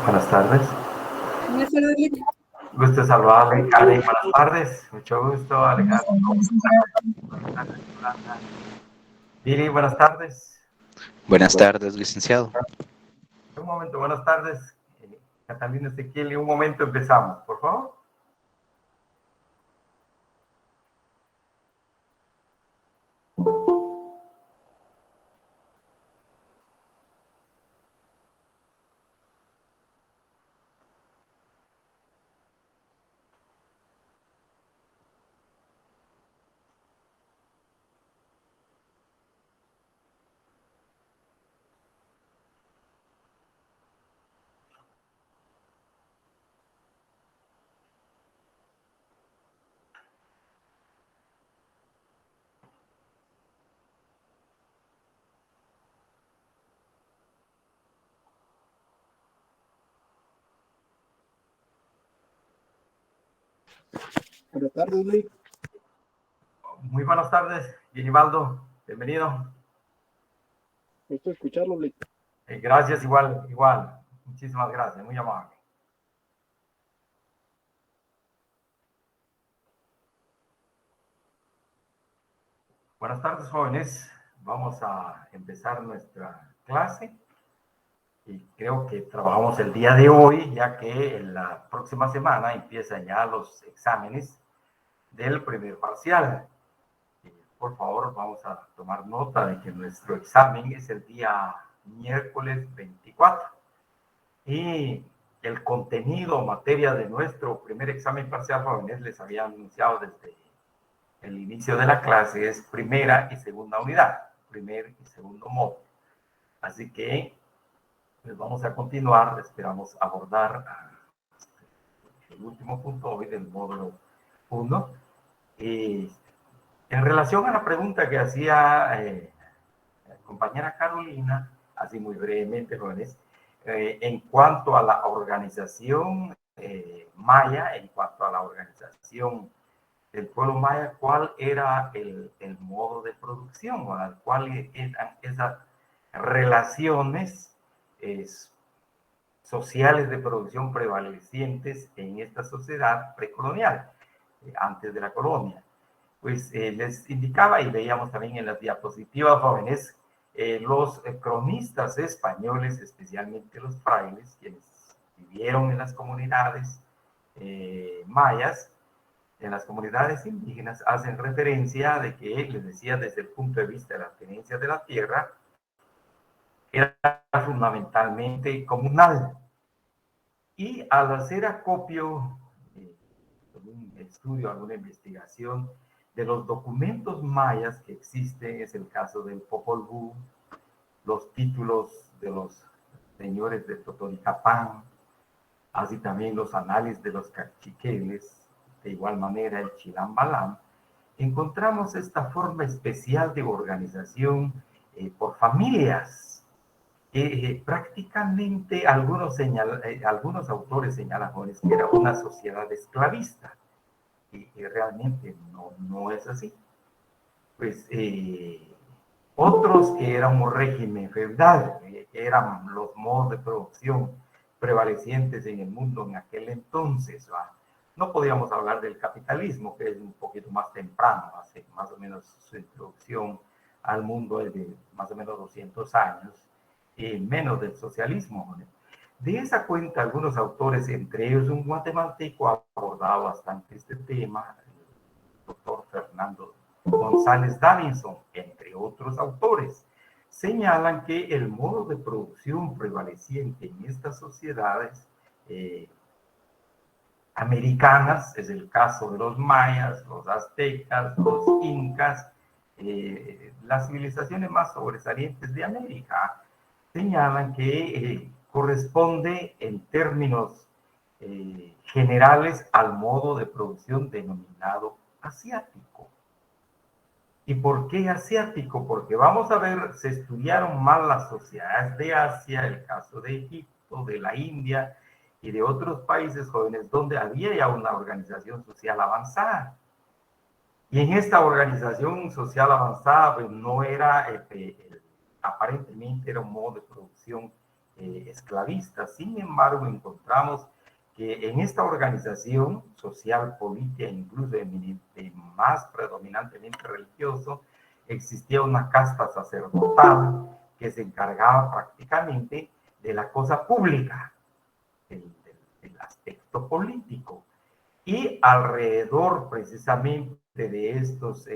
Buenas tardes. Buenas tardes, Lick. Gusto saludarle, Ale. Buenas tardes. Mucho gusto, Alejandro. Viri, buenas tardes. Buenas tardes, licenciado. Un momento, buenas tardes. Catalina Ezequiel, un momento empezamos, por favor. Buenas tardes, Lick. Muy buenas tardes, Ginibaldo. Bienvenido. Gusto escucharlo, Lick. Gracias, igual. Muchísimas gracias, muy amable. Buenas tardes, jóvenes. Vamos a empezar nuestra clase. Y creo que trabajamos el día de hoy, ya que en la próxima semana empiezan ya los exámenes del primer parcial. Por favor, vamos a tomar nota de que nuestro examen es el día miércoles 24. Y el contenido o materia de nuestro primer examen parcial, jóvenes, les había anunciado desde el inicio de la clase, es primera y segunda unidad, primer y segundo módulo. Así que pues vamos a continuar, esperamos abordar el último punto hoy del módulo 1. Y en relación a la pregunta que hacía la compañera Carolina, así muy brevemente, jóvenes, en cuanto a la organización maya, en cuanto a la organización del pueblo maya, ¿cuál era el modo de producción? ¿O cuáles eran esas relaciones sociales de producción prevalecientes en esta sociedad precolonial, antes de la colonia? Pues les indicaba, y veíamos también en las diapositivas, jóvenes, los cronistas españoles, especialmente los frailes, quienes vivieron en las comunidades mayas, en las comunidades indígenas, hacen referencia de que, les decía, desde el punto de vista de la tenencia de la tierra, era fundamentalmente comunal. Y al hacer acopio, un estudio, alguna investigación de los documentos mayas que existen, es el caso del Popol Vuh, los títulos de los señores de Totonicapán, así también los análisis de los caciqueles, de igual manera el Chilam Balam, encontramos esta forma especial de organización por familias. Prácticamente algunos autores señalan que era una sociedad esclavista, y realmente no es así. Pues otros que eran un régimen feudal, que eran los modos de producción prevalecientes en el mundo en aquel entonces. No podíamos hablar del capitalismo, que es un poquito más temprano, hace más o menos su introducción al mundo es de más o menos 200 años, menos del socialismo. De esa cuenta, algunos autores, entre ellos un guatemalteco, ha abordado bastante este tema, el doctor Fernando González Davinson, entre otros autores, señalan que el modo de producción prevaleciente en estas sociedades americanas, es el caso de los mayas, los aztecas, los incas, las civilizaciones más sobresalientes de América, señalan que corresponde en términos generales al modo de producción denominado asiático. ¿Y por qué asiático? Porque vamos a ver, se estudiaron mal las sociedades de Asia, el caso de Egipto, de la India y de otros países, jóvenes, donde había ya una organización social avanzada. Y en esta organización social avanzada, pues no era, aparentemente era un modo de producción esclavista. Sin embargo, encontramos que en esta organización social, política, incluso más predominantemente religioso, existía una casta sacerdotal que se encargaba prácticamente de la cosa pública, del aspecto político. Y alrededor precisamente de estos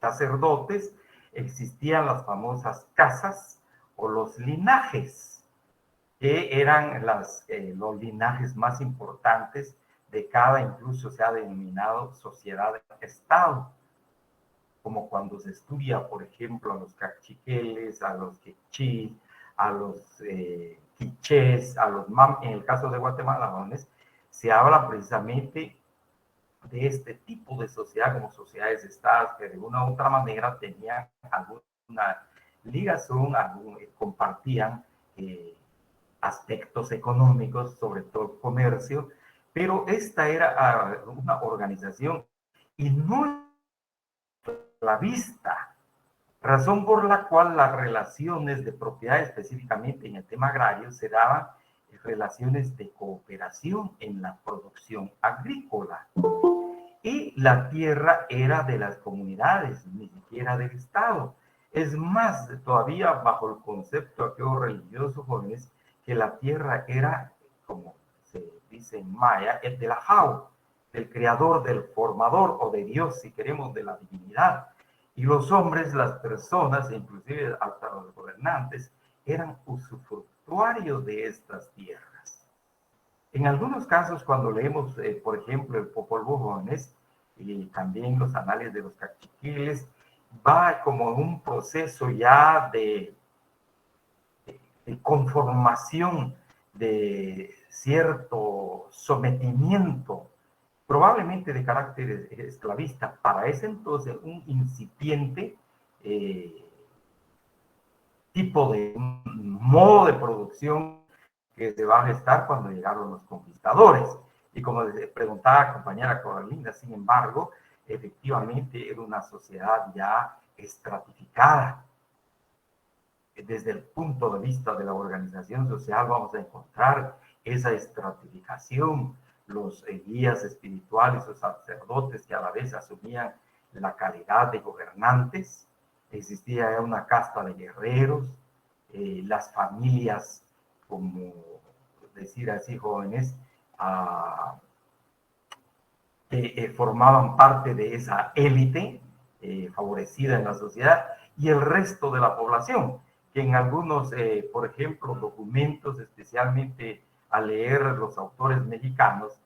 sacerdotes existían las famosas casas o los linajes, que eran los linajes más importantes de cada, incluso se ha denominado sociedad-estado, como cuando se estudia, por ejemplo, a los cachiqueles, a los quechís, a los quichés, a los mam, en el caso de Guatemala, se habla precisamente de este tipo de sociedad como sociedades estadas que de una u otra manera tenían alguna ligación, compartían aspectos económicos, sobre todo comercio, pero esta era una organización y no la vista, razón por la cual las relaciones de propiedad, específicamente en el tema agrario, se daban relaciones de cooperación en la producción agrícola. Y la tierra era de las comunidades, ni siquiera del Estado. Es más, todavía bajo el concepto aquello religioso, jóvenes, que la tierra era, como se dice en maya, el de la Jau, del creador, del formador o de Dios, si queremos, de la divinidad. Y los hombres, las personas, inclusive hasta los gobernantes, eran usufructuarios de estas tierras. En algunos casos, cuando leemos, por ejemplo, el Popol Vuh, jóvenes, y también los anales de los cachiquiles, va como un proceso ya de conformación, de cierto sometimiento, probablemente de carácter esclavista, para ese entonces un incipiente tipo de modo de producción que se va a gestar cuando llegaron los conquistadores. Y como preguntaba la compañera Carolina, sin embargo, efectivamente era una sociedad ya estratificada. Desde el punto de vista de la organización social vamos a encontrar esa estratificación, los guías espirituales o sacerdotes que a la vez asumían la calidad de gobernantes, existía una casta de guerreros, las familias, como decir así, jóvenes, que formaban parte de esa élite favorecida en la sociedad, y el resto de la población, que en algunos, por ejemplo, documentos, especialmente al leer los autores mexicanos,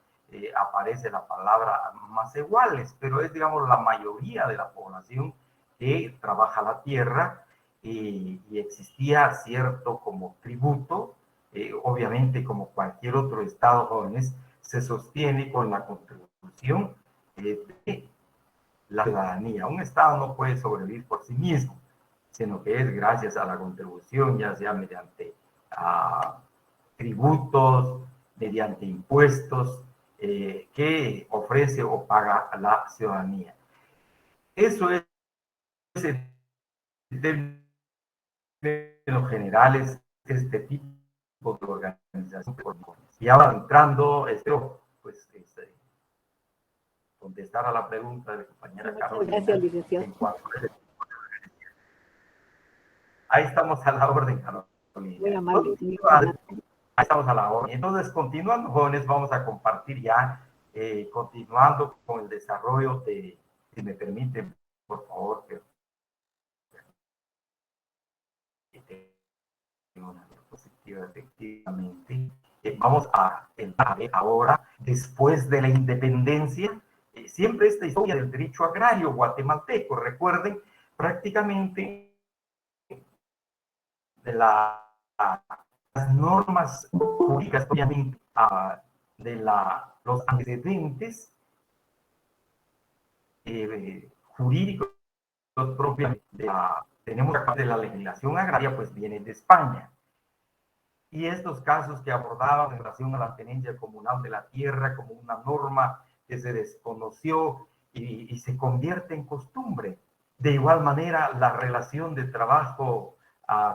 aparece la palabra más iguales, pero es, digamos, la mayoría de la población que trabaja la tierra, y existía cierto como tributo, obviamente como cualquier otro estado, jóvenes, se sostiene con la contribución de la ciudadanía. Un estado no puede sobrevivir por sí mismo, sino que es gracias a la contribución, ya sea mediante tributos, mediante impuestos que ofrece o paga la ciudadanía. Eso es, en términos generales, este tipo de organización. Y ahora entrando, espero pues contestar a la pregunta de la compañera Carolina. Gracias, licenciado. Ahí estamos a la orden, Carolina. Muy amable. Ahí estamos a la orden. Entonces, continuando, jóvenes, vamos a compartir ya, continuando con el desarrollo de, si me permiten, por favor, que tenga una diapositiva, efectivamente. Vamos a entrar ahora, después de la independencia, siempre esta historia del derecho agrario guatemalteco, recuerden, prácticamente de las normas jurídicas, obviamente, de los antecedentes jurídicos propiamente tenemos de la legislación agraria, pues vienen de España. Y estos casos que abordaban en relación a la tenencia comunal de la tierra como una norma que se desconoció y se convierte en costumbre. De igual manera, la relación de trabajo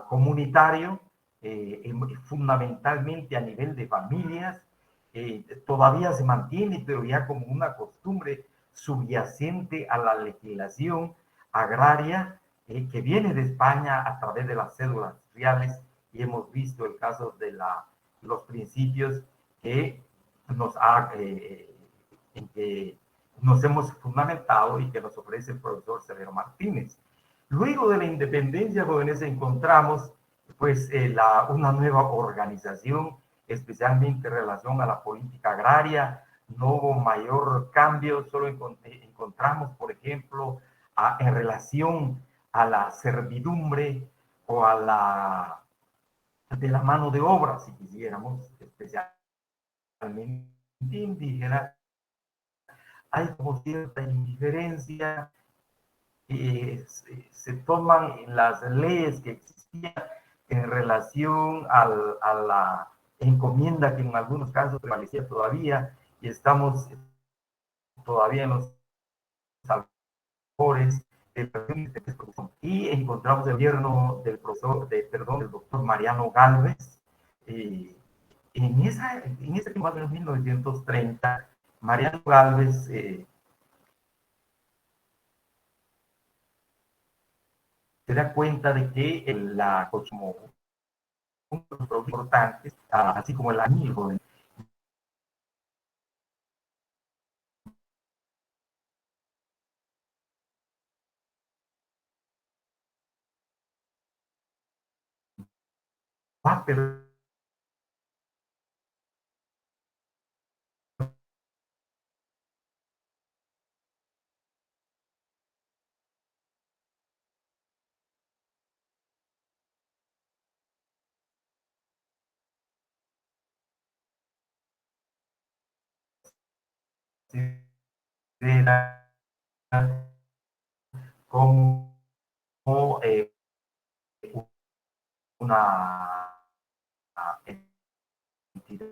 comunitario, fundamentalmente a nivel de familias, todavía se mantiene, pero ya como una costumbre subyacente a la legislación agraria que viene de España a través de las cédulas reales, y hemos visto el caso de los principios que en que nos hemos fundamentado y que nos ofrece el profesor Severo Martínez. Luego de la independencia, jóvenes, encontramos pues una nueva organización, especialmente en relación a la política agraria. No hubo mayor cambio, solo encontramos, por ejemplo, en relación a la servidumbre o a de la mano de obra, si quisiéramos, especialmente indígena, hay como cierta indiferencia, se toman las leyes que existían en relación a la encomienda que en algunos casos prevalecía todavía, y estamos todavía en los albores de producción. Y encontramos el gobierno del doctor Mariano Gálvez, en ese más o menos 1930, Mariano Gálvez se da cuenta de que como un producto importante, así como el amigo, va a perder como una entidad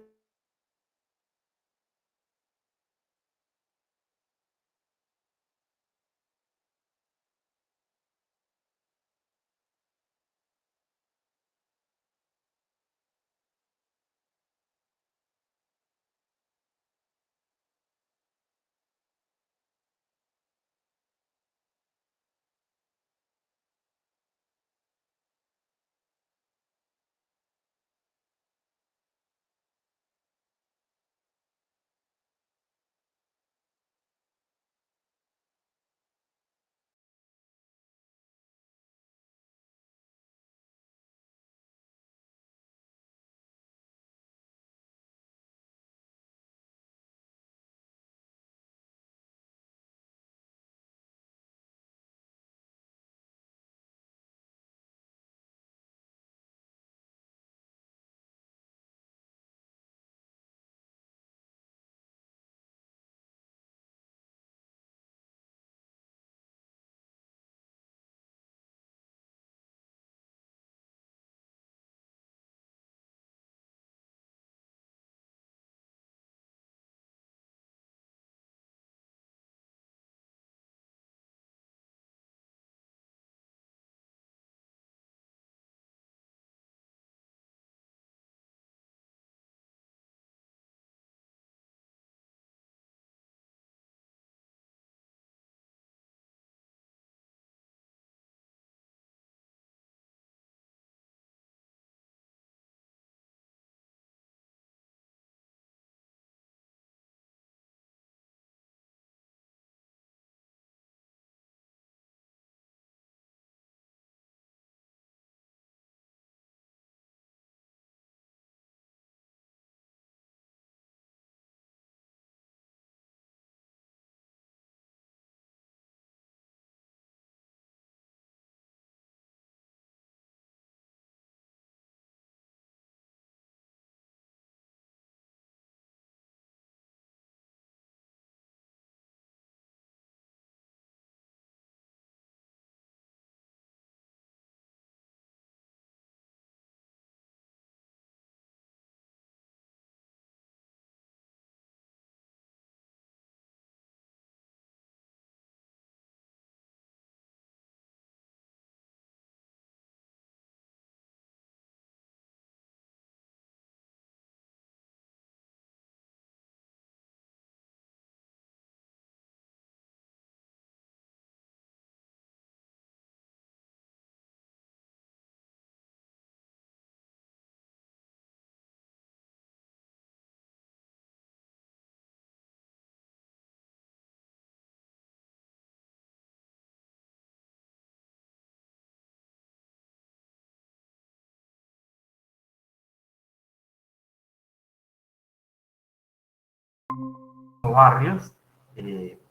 Barrios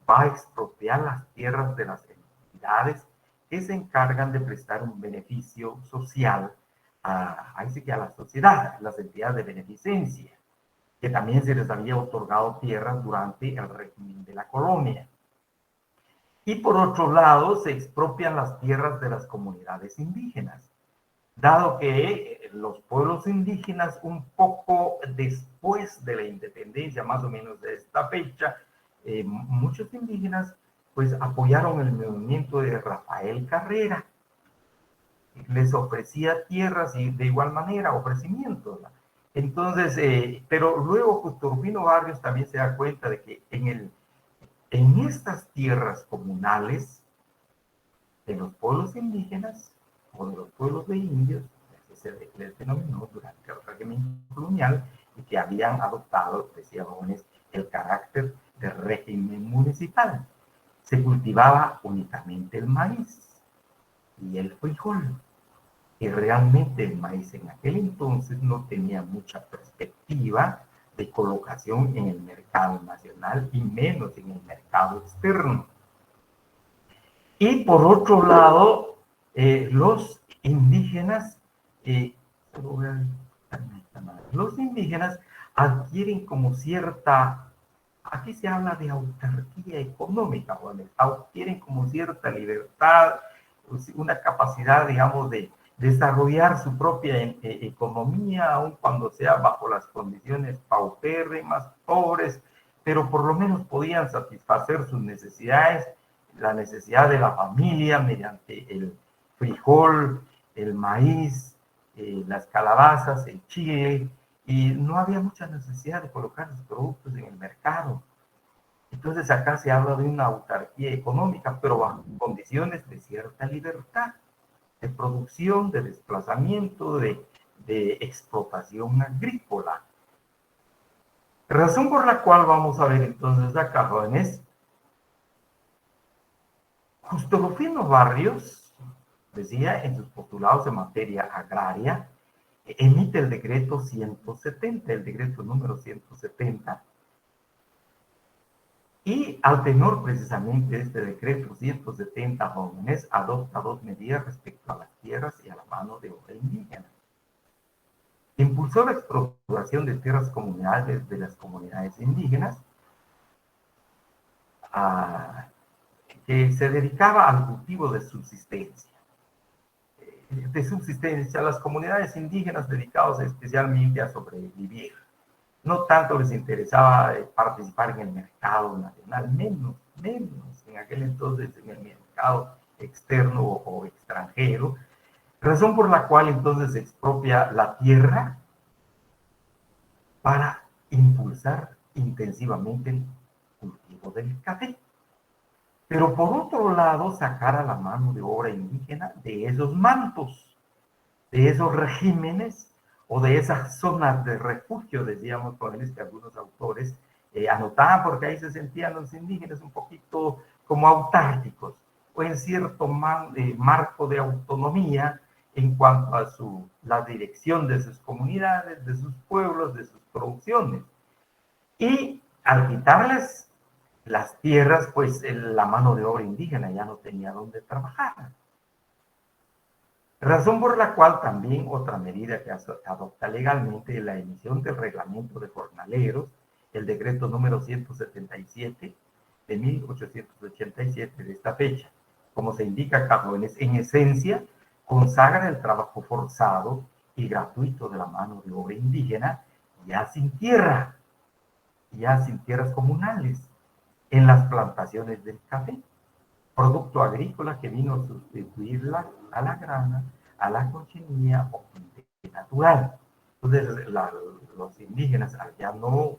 va a expropiar las tierras de las entidades que se encargan de prestar un beneficio social a la sociedad, las entidades de beneficencia, que también se les había otorgado tierras durante el régimen de la colonia. Y por otro lado, se expropian las tierras de las comunidades indígenas, dado que los pueblos indígenas un poco después de la independencia, más o menos de esta fecha, muchos indígenas pues apoyaron el movimiento de Rafael Carrera. Les ofrecía tierras y de igual manera ofrecimientos. Entonces, pero luego Turbino Barrios también se da cuenta de que en estas tierras comunales de los pueblos indígenas o de los pueblos de indios, que se les denominó durante el régimen colonial y que habían adoptado, decía Gómez, el carácter de régimen municipal. Se cultivaba únicamente el maíz y el frijol. Y realmente el maíz en aquel entonces no tenía mucha perspectiva de colocación en el mercado nacional y menos en el mercado externo. Y por otro lado, los indígenas adquieren como cierta, aquí se habla de autarquía económica, Juanes, adquieren como cierta libertad, una capacidad, digamos, de desarrollar su propia economía, aun cuando sea bajo las condiciones paupérrimas, pobres, pero por lo menos podían satisfacer sus necesidades, la necesidad de la familia mediante el frijol, el maíz, las calabazas, el chile, y no había mucha necesidad de colocar los productos en el mercado. Entonces acá se habla de una autarquía económica, pero bajo condiciones de cierta libertad, de producción, de desplazamiento, de explotación agrícola. Razón por la cual vamos a ver entonces acá, jóvenes, Justo Rufino Barrios, decía en sus postulados en materia agraria, emite el decreto 170, el decreto número 170, y al tenor precisamente de este decreto 170, jóvenes, adopta dos medidas respecto a las tierras y a la mano de obra indígena. Impulsó la expropiación de tierras comunales de las comunidades indígenas, que se dedicaba al cultivo de subsistencia. A las comunidades indígenas dedicadas especialmente a sobrevivir. No tanto les interesaba participar en el mercado nacional, menos en aquel entonces en el mercado externo o extranjero, razón por la cual entonces se expropia la tierra para impulsar intensivamente el cultivo del café. Pero por otro lado, sacar a la mano de obra indígena de esos mantos, de esos regímenes o de esas zonas de refugio, decíamos con que algunos autores anotaban, porque ahí se sentían los indígenas un poquito como autárquicos, o en cierto marco de autonomía en cuanto a la dirección de sus comunidades, de sus pueblos, de sus producciones. Y al quitarles las tierras, pues la mano de obra indígena ya no tenía dónde trabajar. Razón por la cual también otra medida que adopta legalmente es la emisión del reglamento de jornaleros, el decreto número 177 de 1887 de esta fecha. Como se indica acá, jóvenes, en esencia consagra el trabajo forzado y gratuito de la mano de obra indígena ya sin tierras comunales, en las plantaciones del café, producto agrícola que vino a sustituirla a la grana, a la cochinilla o natural. Entonces, los indígenas, al ya no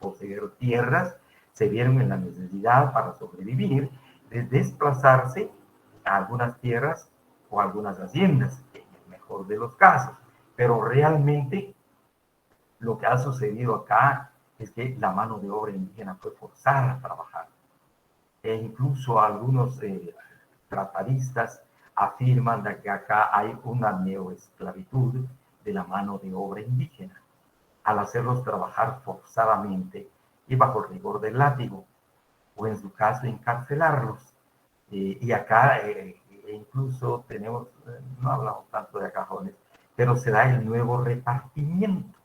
poseer tierras, se vieron en la necesidad para sobrevivir de desplazarse a algunas tierras o algunas haciendas, en el mejor de los casos. Pero realmente lo que ha sucedido acá es que la mano de obra indígena fue forzada a trabajar. E incluso algunos tratadistas afirman de que acá hay una neoesclavitud de la mano de obra indígena, al hacerlos trabajar forzadamente y bajo el rigor del látigo, o en su caso encarcelarlos. Y acá incluso tenemos, no hablamos tanto de cajones, pero se da el nuevo repartimiento,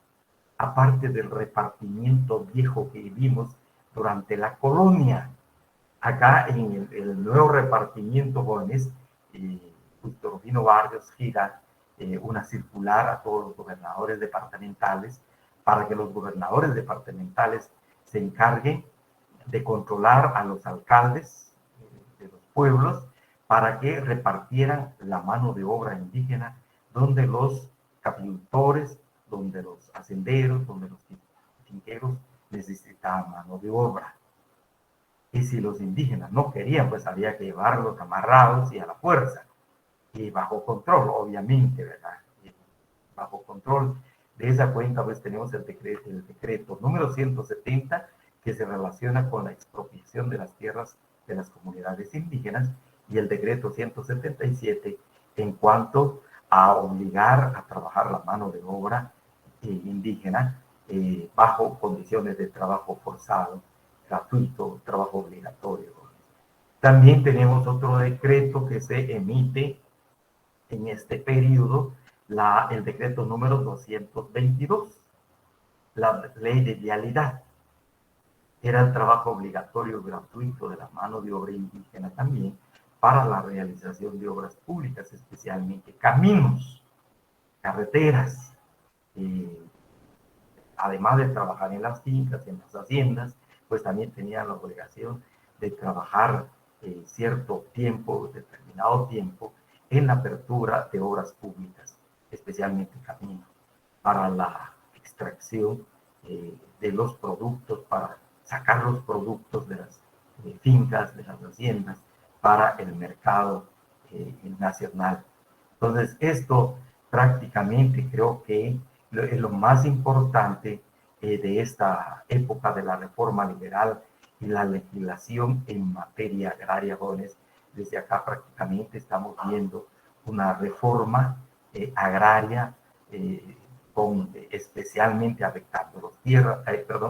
aparte del repartimiento viejo que vivimos durante la colonia. Acá en el nuevo repartimiento, jóvenes, Justo Rufino Barrios gira una circular a todos los gobernadores departamentales para que los gobernadores departamentales se encarguen de controlar a los alcaldes de los pueblos para que repartieran la mano de obra indígena donde los capicultores, donde los hacenderos, donde los finqueros necesitaban mano de obra. Y si los indígenas no querían, pues había que llevarlos amarrados y a la fuerza. Y bajo control, obviamente, ¿verdad? Y bajo control. De esa cuenta, pues tenemos el decreto número 170, que se relaciona con la expropiación de las tierras de las comunidades indígenas, y el decreto 177 en cuanto a obligar a trabajar la mano de obra indígena bajo condiciones de trabajo forzado, gratuito, trabajo obligatorio. También tenemos otro decreto que se emite en este periodo, el decreto número 222, la ley de vialidad. Era el trabajo obligatorio gratuito de la mano de obra indígena también para la realización de obras públicas, especialmente caminos, carreteras, además de trabajar en las fincas, en las haciendas, pues también tenían la obligación de trabajar cierto tiempo, determinado tiempo, en la apertura de obras públicas, especialmente caminos, para la extracción de los productos, para sacar los productos de las fincas, de las haciendas, para el mercado nacional. Entonces, esto prácticamente creo que es lo más importante de esta época de la reforma liberal y la legislación en materia agraria, jóvenes. Desde acá prácticamente estamos viendo una reforma agraria especialmente afectando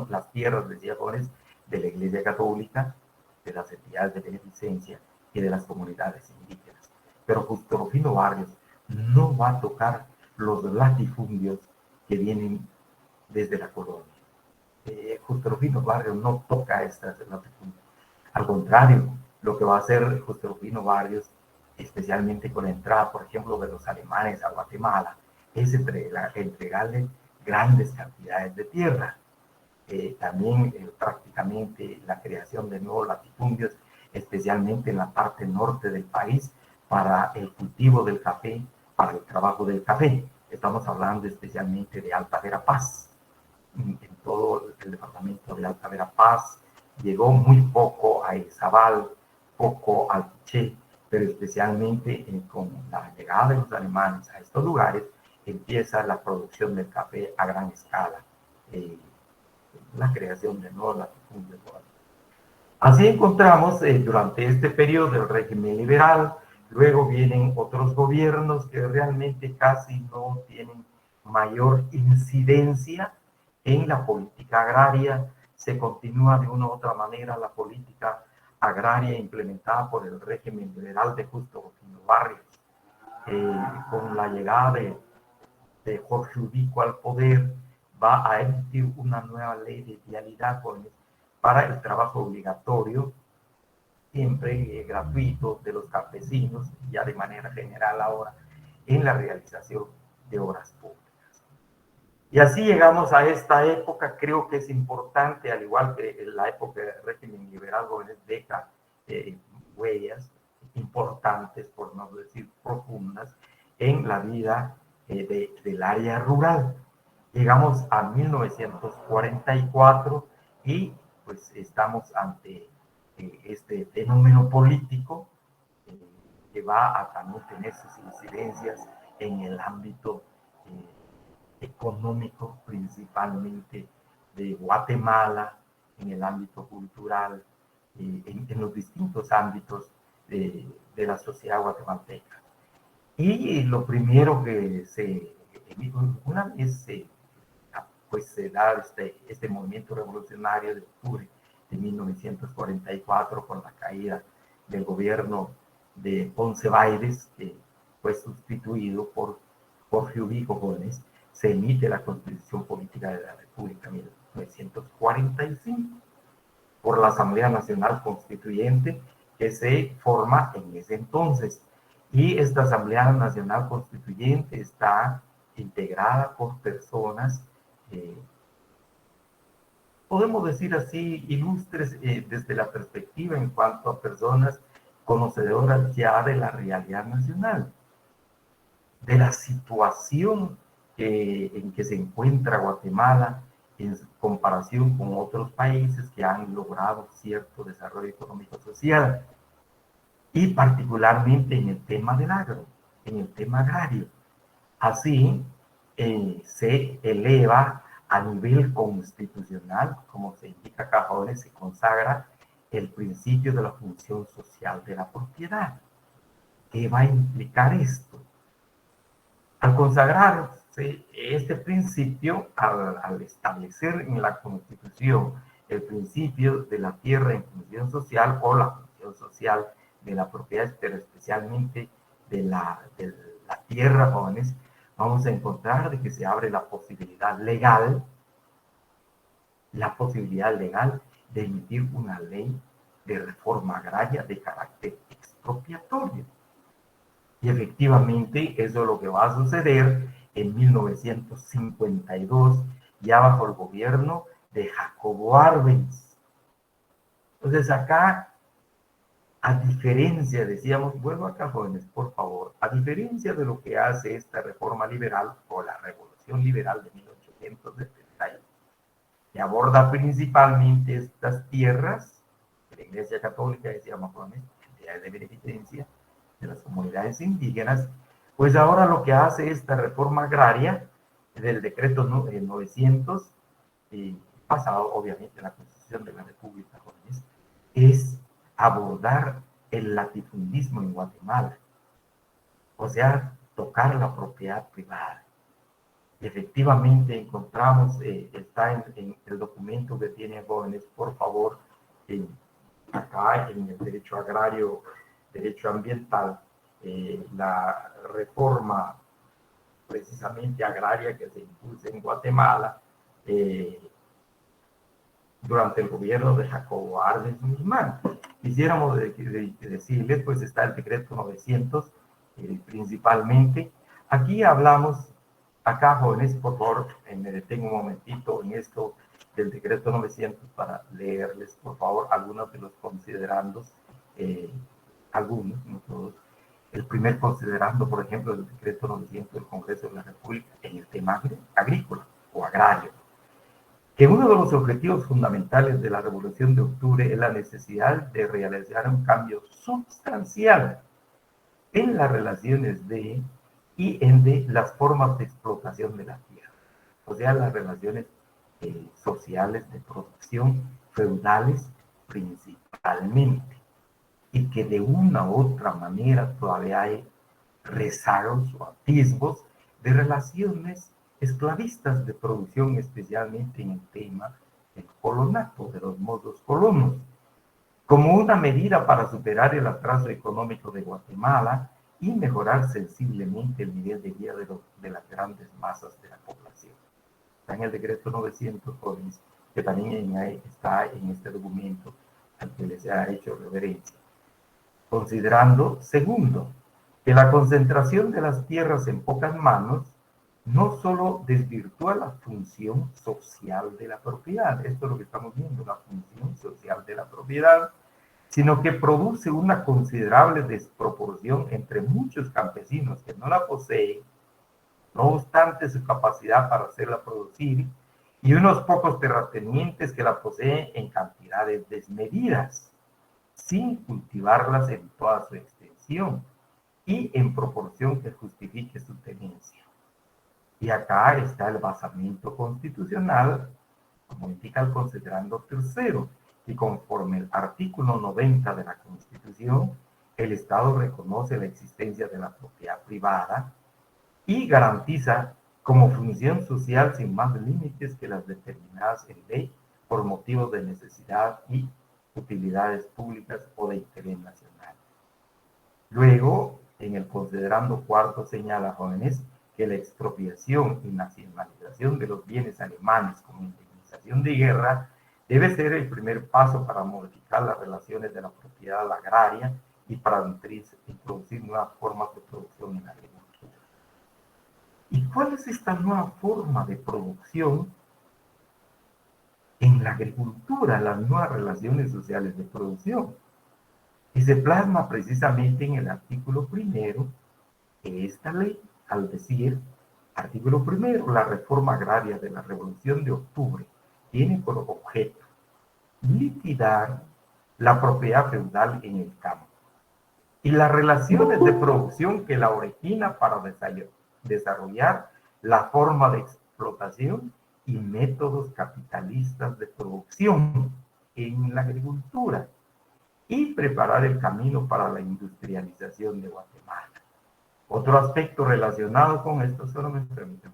las tierras, decía, jóvenes, de la Iglesia Católica, de las entidades de beneficencia y de las comunidades indígenas. Pero Justo Rufino Barrios no va a tocar los latifundios que vienen desde la colonia. Justo Rufino Barrios no toca estas latifundios. Al contrario, lo que va a hacer Justo Rufino Barrios, especialmente con la entrada, por ejemplo, de los alemanes a Guatemala, es entregarle grandes cantidades de tierra. También prácticamente la creación de nuevos latifundios, especialmente en la parte norte del país, para el cultivo del café, para el trabajo del café. Estamos hablando especialmente de Alta Verapaz. En todo el departamento de Alta Verapaz llegó muy poco a Izabal, poco al Quiché, pero especialmente con la llegada de los alemanes a estos lugares empieza la producción del café a gran escala, la creación de nuevos latifundios. Así encontramos durante este periodo del régimen liberal. Luego vienen otros gobiernos que realmente casi no tienen mayor incidencia en la política agraria. Se continúa de una u otra manera la política agraria implementada por el régimen liberal de Justo Rufino Barrios. Con la llegada de Jorge Ubico al poder, va a emitir una nueva ley de vialidad para el trabajo obligatorio, siempre gratuito, de los campesinos, ya de manera general ahora, en la realización de obras públicas. Y así llegamos a esta época. Creo que es importante, al igual que en la época del régimen liberal, jóvenes, deja huellas importantes, por no decir profundas, en la vida del área rural. Llegamos a 1944 y pues estamos ante este fenómeno político que va a también tener sus incidencias en el ámbito económico, principalmente de Guatemala, en el ámbito cultural, en los distintos ámbitos de la sociedad guatemalteca. Y lo primero que una vez pues se da este movimiento revolucionario de octubre de 1944 con la caída del gobierno de Ponce Baides, que fue sustituido por Jorge Ubico Gómez. Se emite la Constitución Política de la República en 1945 por la Asamblea Nacional Constituyente, que se forma en ese entonces. Y esta Asamblea Nacional Constituyente está integrada por personas, podemos decir así, ilustres desde la perspectiva en cuanto a personas conocedoras ya de la realidad nacional, de la situación en que se encuentra Guatemala en comparación con otros países que han logrado cierto desarrollo económico-social, y particularmente en el tema del agro, en el tema agrario. Así, se eleva a nivel constitucional, como se indica acá, jóvenes, se consagra el principio de la función social de la propiedad. ¿Qué va a implicar esto? Al consagrarse este principio, al establecer en la Constitución el principio de la tierra en función social o la función social de la propiedad, pero especialmente de la tierra, jóvenes, vamos a encontrar de que se abre la posibilidad legal de emitir una ley de reforma agraria de carácter expropiatorio. Y efectivamente eso es lo que va a suceder en 1952, ya bajo el gobierno de Jacobo Arbenz. Entonces acá, a diferencia, decíamos, vuelvo acá, jóvenes, por favor, a diferencia de lo que hace esta reforma liberal o la revolución liberal de 1871, que aborda principalmente estas tierras de la Iglesia Católica, decíamos, jóvenes, entidades de beneficencia de las comunidades indígenas, pues ahora lo que hace esta reforma agraria del decreto 900, basado obviamente en la Constitución de la República, jóvenes, es abordar el latifundismo en Guatemala, o sea, tocar la propiedad privada. Y efectivamente encontramos, está en el documento que tiene, jóvenes, por favor, acá en el derecho agrario, derecho ambiental, la reforma precisamente agraria que se impulsa en Guatemala durante el gobierno de Jacobo Arbenz Guzmán. Quisiéramos decirles, pues está el decreto 900, principalmente. Aquí hablamos, acá, jóvenes, por favor, me detengo un momentito en esto del decreto 900 para leerles, por favor, algunos de los considerandos, algunos, no todos. El primer considerando, por ejemplo, el decreto 900 del Congreso de la República en el tema agrícola o agrario, que uno de los objetivos fundamentales de la Revolución de Octubre es la necesidad de realizar un cambio sustancial en las relaciones de las formas de explotación de la tierra, o sea, las relaciones sociales de producción feudales principalmente, y que de una u otra manera todavía hay rezagos o atisbos de relaciones esclavistas de producción, especialmente en el tema del colonato, de los modos colonos, como una medida para superar el atraso económico de Guatemala y mejorar sensiblemente el nivel de vida de las grandes masas de la población. Está en el decreto 900, jóvenes, que también está en este documento al que les ha hecho referencia. Considerando, segundo, que la concentración de las tierras en pocas manos no solo desvirtúa la función social de la propiedad, esto es lo que estamos viendo, la función social de la propiedad, sino que produce una considerable desproporción entre muchos campesinos que no la poseen, no obstante su capacidad para hacerla producir, y unos pocos terratenientes que la poseen en cantidades desmedidas, sin cultivarlas en toda su extensión y en proporción que justifique su tenencia. Y acá está el basamento constitucional, como indica el considerando tercero, y conforme el artículo 90 de la Constitución, el Estado reconoce la existencia de la propiedad privada y garantiza como función social sin más límites que las determinadas en ley por motivos de necesidad y utilidades públicas o de interés nacional. Luego, en el considerando cuarto señala, jóvenes, que la expropiación y nacionalización de los bienes alemanes como indemnización de guerra debe ser el primer paso para modificar las relaciones de la propiedad agraria y para introducir nuevas formas de producción en la agricultura. ¿Y cuál es esta nueva forma de producción en la agricultura, las nuevas relaciones sociales de producción? Y se plasma precisamente en el artículo primero de esta ley, al decir, artículo primero, la reforma agraria de la Revolución de Octubre tiene por objeto liquidar la propiedad feudal en el campo y las relaciones de producción que la origina para desarrollar la forma de explotación y métodos capitalistas de producción en la agricultura y preparar el camino para la industrialización de Guatemala. Otro aspecto relacionado con esto, solo me permiten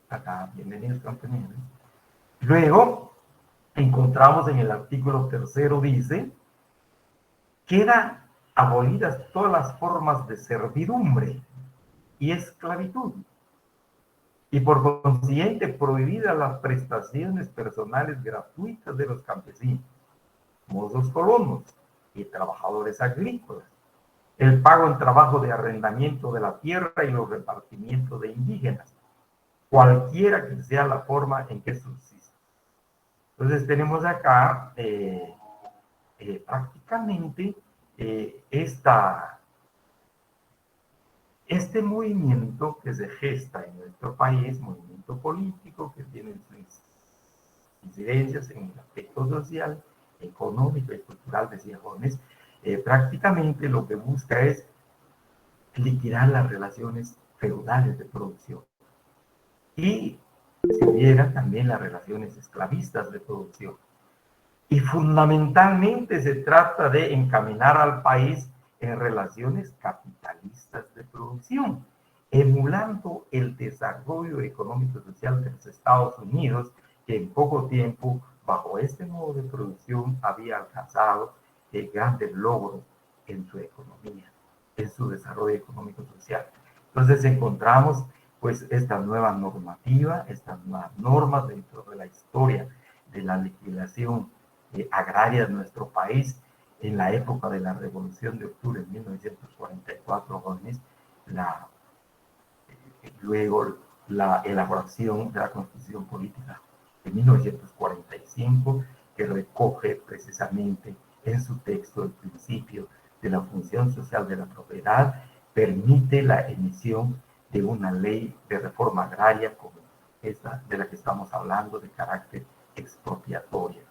acá, bienvenidos compañeros. Luego, encontramos en el artículo tercero, dice, quedan abolidas todas las formas de servidumbre y esclavitud, y por consiguiente prohibidas las prestaciones personales gratuitas de los campesinos, mozos colonos y trabajadores agrícolas, el pago en trabajo de arrendamiento de la tierra y los repartimientos de indígenas, cualquiera que sea la forma en que subsiste. Entonces tenemos acá prácticamente este movimiento que se gesta en nuestro país, movimiento político que tiene sus incidencias en el aspecto social, económico y cultural, decía Jóvenes, prácticamente lo que busca es liquidar las relaciones feudales de producción y si hubiera también las relaciones esclavistas de producción. Y fundamentalmente se trata de encaminar al país en relaciones capitalistas de producción, emulando el desarrollo económico y social de los Estados Unidos, que en poco tiempo, bajo este modo de producción, había alcanzado grandes logros en su economía, en su desarrollo económico y social. Entonces encontramos pues esta nueva normativa, estas nuevas normas dentro de la historia de la legislación agraria de nuestro país en la época de la Revolución de Octubre de 1944, jóvenes, luego la elaboración de la Constitución Política de 1945, que recoge precisamente en su texto el principio de la función social de la propiedad, permite la emisión de una ley de reforma agraria como esta de la que estamos hablando, de carácter expropiatorio.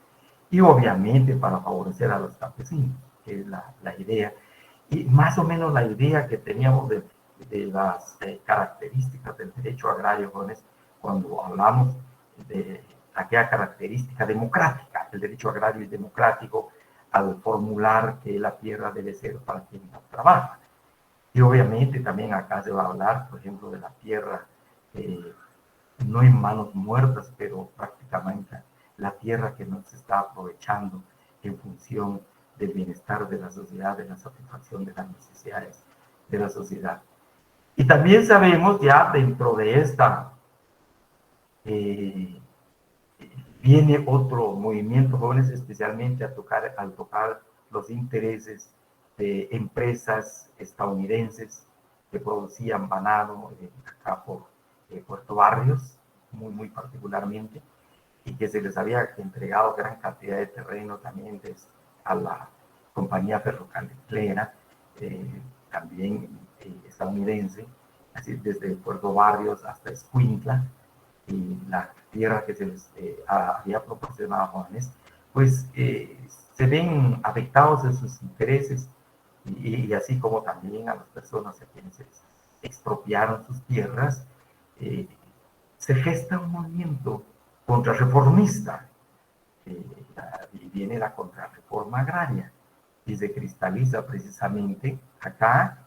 Y obviamente para favorecer a los campesinos, que es la idea, y más o menos la idea que teníamos de las características del derecho agrario, jóvenes, cuando hablamos de aquella característica democrática, el derecho agrario y democrático, al formular que la tierra debe ser para quien la trabaja. Y obviamente también acá se va a hablar, por ejemplo, de la tierra, no en manos muertas, pero prácticamente la tierra que no se está aprovechando en función del bienestar de la sociedad, de la satisfacción de las necesidades de la sociedad. Y también sabemos ya dentro de esta, viene otro movimiento, jóvenes, especialmente al tocar los intereses de empresas estadounidenses que producían banano acá por Puerto Barrios, muy particularmente, y que se les había entregado gran cantidad de terreno también a la compañía ferrocarrilera, también estadounidense, así desde Puerto Barrios hasta Escuintla, y la tierra que se les había proporcionado a jóvenes, pues se ven afectados en sus intereses y así como también a las personas a quienes se les expropiaron sus tierras, se gesta un movimiento contrarreformista y viene la contrarreforma agraria y se cristaliza precisamente acá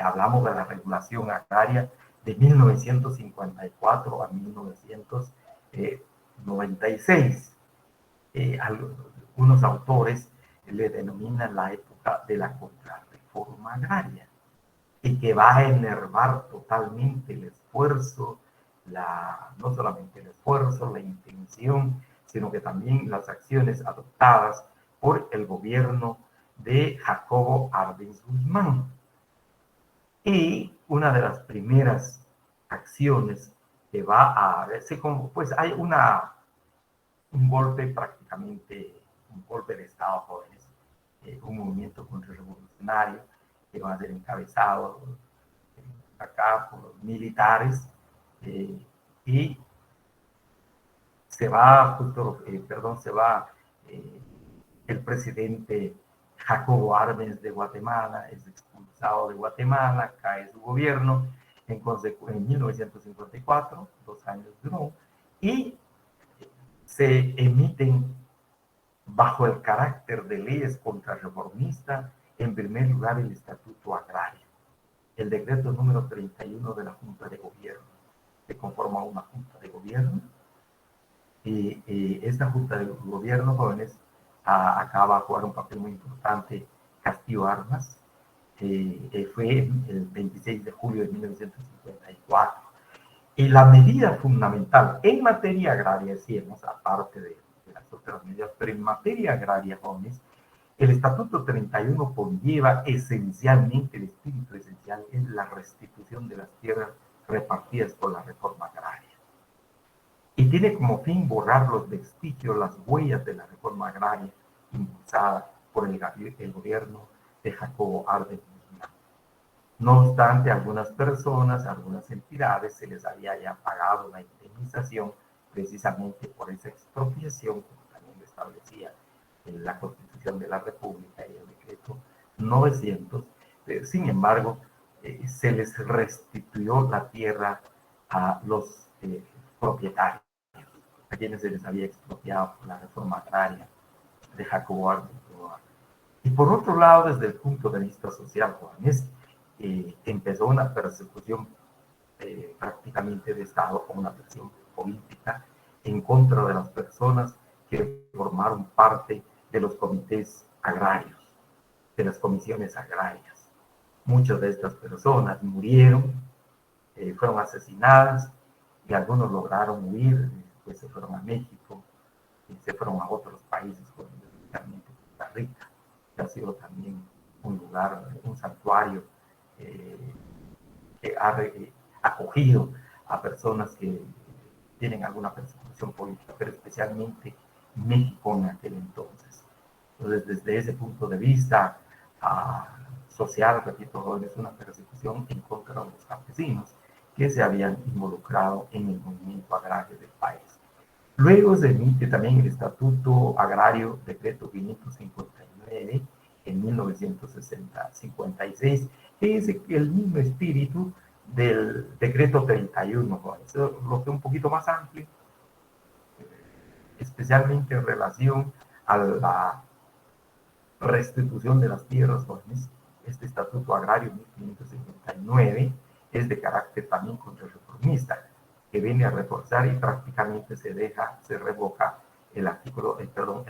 hablamos de la regulación agraria de 1954 a 1996. Algunos autores le denominan la época de la contrarreforma agraria, y que va a enervar totalmente el esfuerzo, no solamente el esfuerzo, la intención, sino que también las acciones adoptadas por el gobierno de Jacobo Arbenz Guzmán. Y una de las primeras acciones que va a verse como, pues hay un golpe prácticamente, un golpe de Estado, jóvenes, un movimiento contrarrevolucionario que va a ser encabezado acá por los militares, y se va, el presidente Jacobo Arbenz de Guatemala, es expulsado de Guatemala, cae su gobierno en 1954, 2 años duró, y se emiten bajo el carácter de leyes contrarreformistas, en primer lugar el Estatuto Agrario, el decreto número 31 de la Junta de Gobierno, que conforma una Junta de Gobierno, y esta Junta de Gobierno, jóvenes, acaba a jugar un papel muy importante Castillo Armas, fue el 26 de julio de 1954. Y la medida fundamental en materia agraria, decíamos, aparte de las otras medidas, pero en materia agraria, jóvenes, el Estatuto 31 conlleva esencialmente, el espíritu esencial es la restitución de las tierras repartidas por la reforma agraria. Y tiene como fin borrar los vestigios, las huellas de la reforma agraria impulsada por el gobierno de Jacobo Arbenz Guzmán. No obstante, a algunas personas, a algunas entidades, se les había ya pagado la indemnización precisamente por esa expropiación, como también lo establecía en la Constitución de la República y el decreto 900. Sin embargo, se les restituyó la tierra a los propietarios, a quienes se les había expropiado por la reforma agraria de Jacobo Arbenz. Y por otro lado, desde el punto de vista social, jóvenes, empezó una persecución prácticamente de Estado, o una presión política en contra de las personas que formaron parte de los comités agrarios, de las comisiones agrarias. Muchas de estas personas murieron, fueron asesinadas, y algunos lograron huir, pues se fueron a México, y se fueron a otros países, especialmente Costa Rica, que ha sido también un lugar, un santuario que ha acogido a personas que tienen alguna persecución política, pero especialmente México en aquel entonces. Entonces, desde ese punto de vista social, repito, es una persecución en contra de los campesinos que se habían involucrado en el movimiento agrario del país. Luego se emite también el Estatuto Agrario, decreto 559, en 1956, que es el mismo espíritu del decreto 31, eso lo que es un poquito más amplio, especialmente en relación a la restitución de las tierras, jóvenes. Este Estatuto Agrario 1559 es de carácter también contrarreformista, que viene a reforzar y prácticamente se revoca el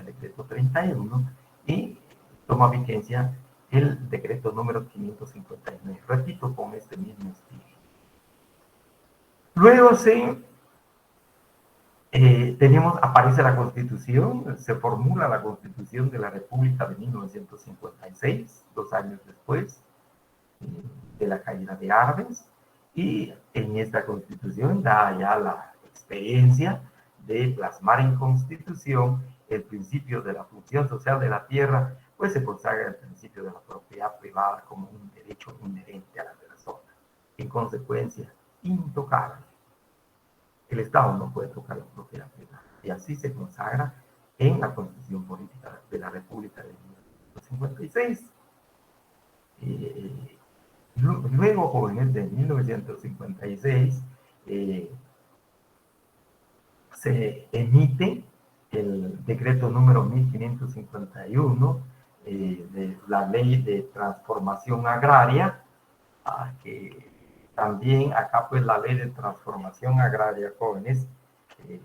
decreto 31 y toma vigencia el decreto número 559, repito, con este mismo estilo. Luego aparece la Constitución, se formula la Constitución de la República de 1956, 2 años después de la caída de Arbenz, y en esta Constitución da ya la experiencia de plasmar en Constitución el principio de la función social de la tierra, pues se consagra el principio de la propiedad privada como un derecho inherente a la persona, en consecuencia, intocable. El Estado no puede tocar la propiedad privada, y así se consagra en la Constitución Política de la República de 1956. Luego, jóvenes, de 1956, se emite el decreto número 1551 de la Ley de Transformación Agraria, que también acá pues la ley de transformación agraria, jóvenes, eh,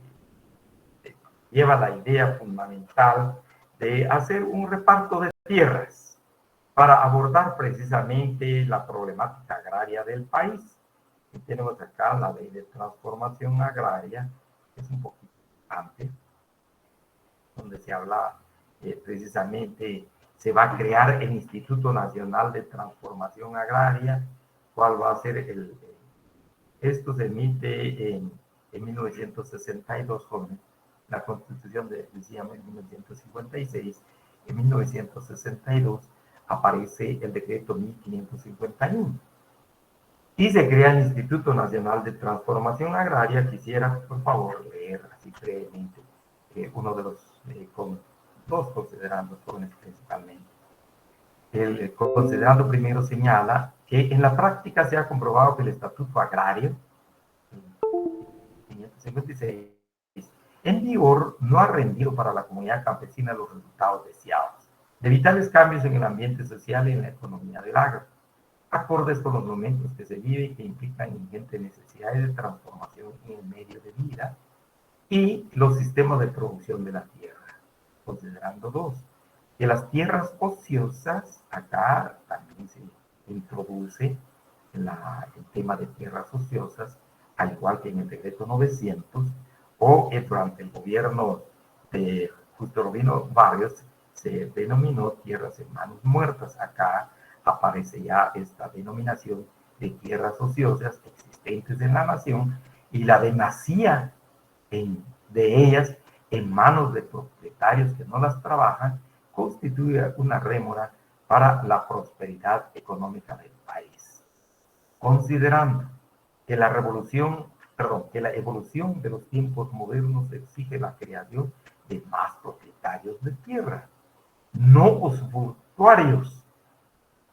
lleva la idea fundamental de hacer un reparto de tierras para abordar precisamente la problemática agraria del país. Y tenemos acá la ley de transformación agraria, que es un poquito antes, donde se habla precisamente, se va a crear el Instituto Nacional de Transformación Agraria, cuál va a ser esto se emite en 1962, jóvenes. La Constitución decía en 1956, en 1962 aparece el decreto 1551 y se crea el Instituto Nacional de Transformación Agraria. Quisiera, por favor, leer así brevemente uno de los dos considerandos jóvenes principalmente. El considerando primero señala que en la práctica se ha comprobado que el Estatuto Agrario 556 en vigor no ha rendido para la comunidad campesina los resultados deseados de vitales cambios en el ambiente social y en la economía del agro, acordes con los momentos que se vive y que implican ingentes necesidades de transformación en el medio de vida y los sistemas de producción de la tierra. Considerando dos, que las tierras ociosas, acá también se introduce el tema de tierras ociosas, al igual que en el decreto 900, o durante el gobierno de Justo Robino Barrios se denominó tierras en manos muertas. Acá aparece ya esta denominación de tierras ociosas existentes en la nación y la demasía de ellas en manos de propietarios que no las trabajan constituye una rémora para la prosperidad económica del país. Considerando que la evolución de los tiempos modernos exige la creación de más propietarios de tierra, no usufructuarios.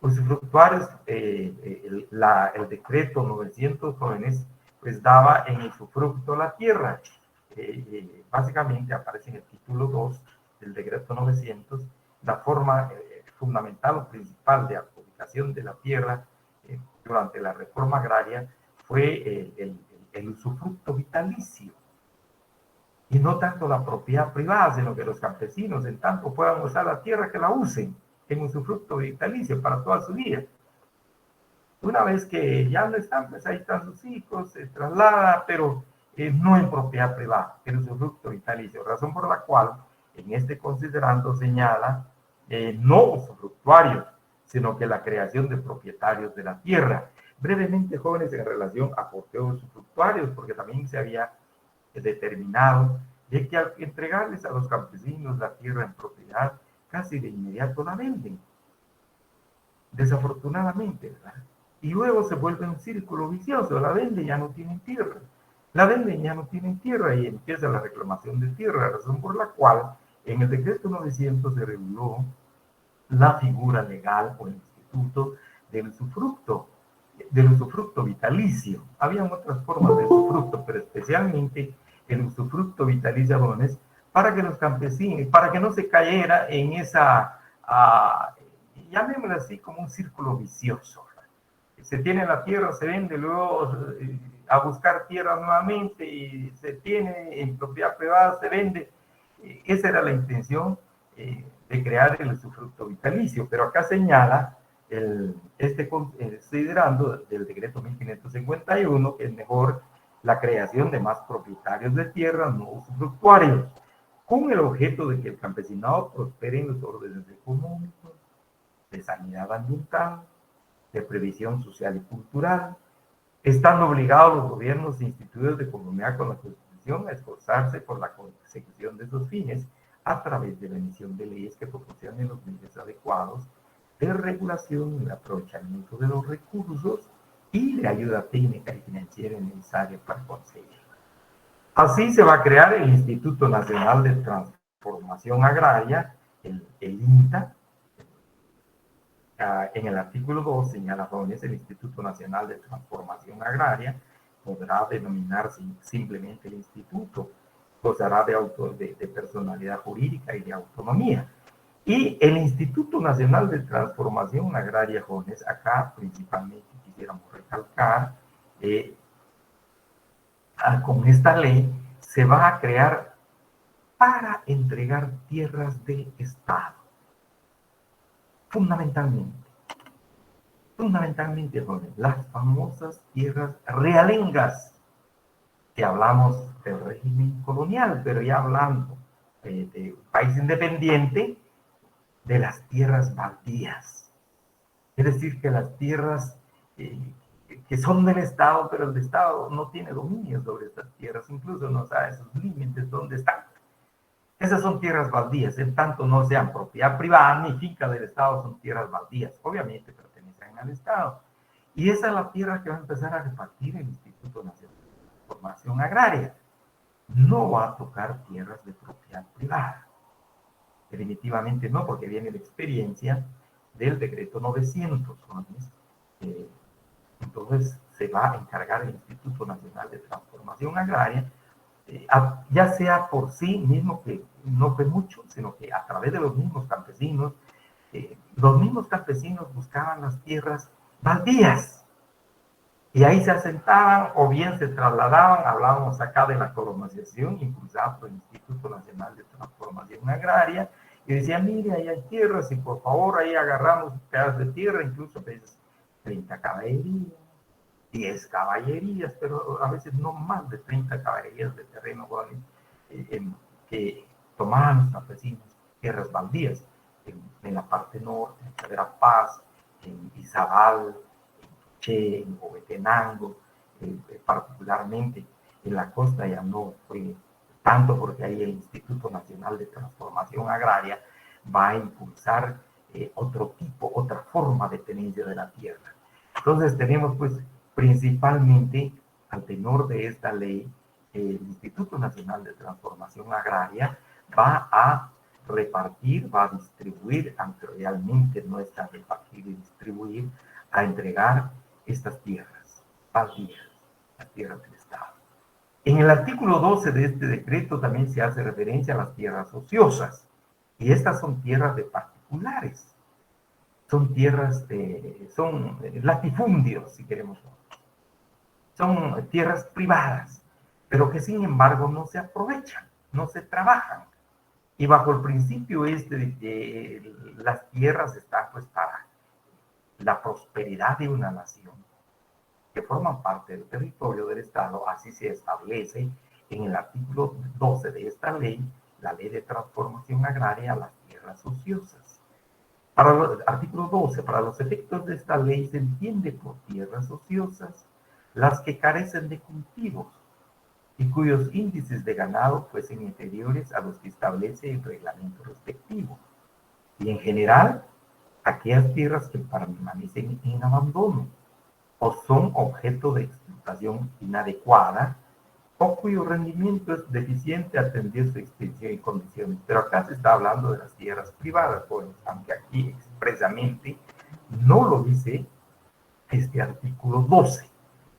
Usufructuarios, el decreto 900, jóvenes, pues daba en usufructo la tierra. Básicamente aparece en el título 2 del decreto 900 la forma fundamental o principal de adjudicación de la tierra durante la reforma agraria fue el usufructo vitalicio y no tanto la propiedad privada, sino que los campesinos en tanto puedan usar la tierra que la usen en usufructo vitalicio para toda su vida. Una vez que ya no están, pues ahí están sus hijos, se traslada, pero no en propiedad privada, en usufructo vitalicio, razón por la cual en este considerando señala no usufructuarios, sino que la creación de propietarios de la tierra. Brevemente, jóvenes, en relación a por qué usufructuarios, porque también se había determinado de que al entregarles a los campesinos la tierra en propiedad, casi de inmediato la venden. Desafortunadamente, ¿verdad? Y luego se vuelve un círculo vicioso, la venden, ya no tienen tierra. La venden, ya no tienen tierra y empieza la reclamación de tierra, razón por la cual en el decreto 900 se reguló la figura legal o el instituto del usufructo vitalicio. Habían otras formas de usufructo, pero especialmente el usufructo vitalicio, jóvenes, para que los campesinos, para que no se cayera en esa, llamémoslo así, como un círculo vicioso. Se tiene la tierra, se vende, luego a buscar tierra nuevamente y se tiene en propiedad privada, se vende. Esa era la intención de crear el usufructo vitalicio, pero acá señala considerando del decreto 1551 que es mejor la creación de más propietarios de tierra no usufructuarios, con el objeto de que el campesinado prospere en los órdenes económicos, de sanidad ambiental, de previsión social y cultural, estando obligados los gobiernos instituidos de conformidad con la Constitución a esforzarse por la consecución de esos fines a través de la emisión de leyes que proporcionen los medios adecuados de regulación y de aprovechamiento de los recursos y de ayuda técnica y financiera necesaria para conseguirla. Así se va a crear el Instituto Nacional de Transformación Agraria, el INTA. En el artículo 2 señala, jóvenes, el Instituto Nacional de Transformación Agraria podrá denominarse simplemente el instituto, gozará de personalidad jurídica y de autonomía. Y el Instituto Nacional de Transformación Agraria, jóvenes, acá principalmente quisiéramos recalcar, con esta ley se va a crear para entregar tierras del Estado. Fundamentalmente, jóvenes, las famosas tierras realengas, que hablamos del régimen colonial, pero ya hablando de un país independiente, de las tierras baldías. Es decir, que las tierras que son del Estado, pero el Estado no tiene dominio sobre estas tierras, incluso no sabe sus límites, dónde están. Esas son tierras baldías, en tanto no sean propiedad privada ni finca del Estado, son tierras baldías. Obviamente pertenecen al Estado. Y esa es la tierra que va a empezar a repartir el Instituto Nacional de Transformación Agraria. No va a tocar tierras de propiedad privada. Definitivamente no, porque viene la experiencia del decreto 900. Entonces se va a encargar el Instituto Nacional de Transformación Agraria, ya sea por sí mismo, que no fue mucho, sino que a través de los mismos campesinos buscaban las tierras baldías y ahí se asentaban o bien se trasladaban. Hablábamos acá de la colonización impulsada por el Instituto Nacional de Transformación Agraria, y decían, mire, ahí hay tierras y por favor ahí agarramos pedazos de tierra, incluso a veces 30 caballerías, 10 caballerías, pero a veces no más de 30 caballerías de terreno, que tomaban los campesinos tierras baldías en la parte norte, en Cadera Paz, en Izabal, en Che, en Huehuetenango, particularmente en la costa ya no fue tanto, porque ahí el Instituto Nacional de Transformación Agraria va a impulsar otra forma de tenencia de la tierra. Entonces tenemos pues principalmente, al tenor de esta ley, el Instituto Nacional de Transformación Agraria va a repartir, va a distribuir, aunque realmente no está repartir y distribuir, a entregar estas tierras baldías, las tierras del Estado. En el artículo 12 de este decreto también se hace referencia a las tierras ociosas, y estas son tierras de particulares, son tierras, son latifundios, si queremos. Son tierras privadas, pero que sin embargo no se aprovechan, no se trabajan. Y bajo el principio de que las tierras están pues para la prosperidad de una nación, que forman parte del territorio del Estado, así se establece en el artículo 12 de esta ley, la Ley de Transformación Agraria, las tierras ociosas. Para el artículo 12, para los efectos de esta ley se entiende por tierras ociosas las que carecen de cultivos y cuyos índices de ganado fuesen inferiores a los que establece el reglamento respectivo. Y en general, aquellas tierras que permanecen en abandono o son objeto de explotación inadecuada o cuyo rendimiento es deficiente atendiendo su extensión y condiciones. Pero acá se está hablando de las tierras privadas, aunque aquí expresamente no lo dice este artículo 12,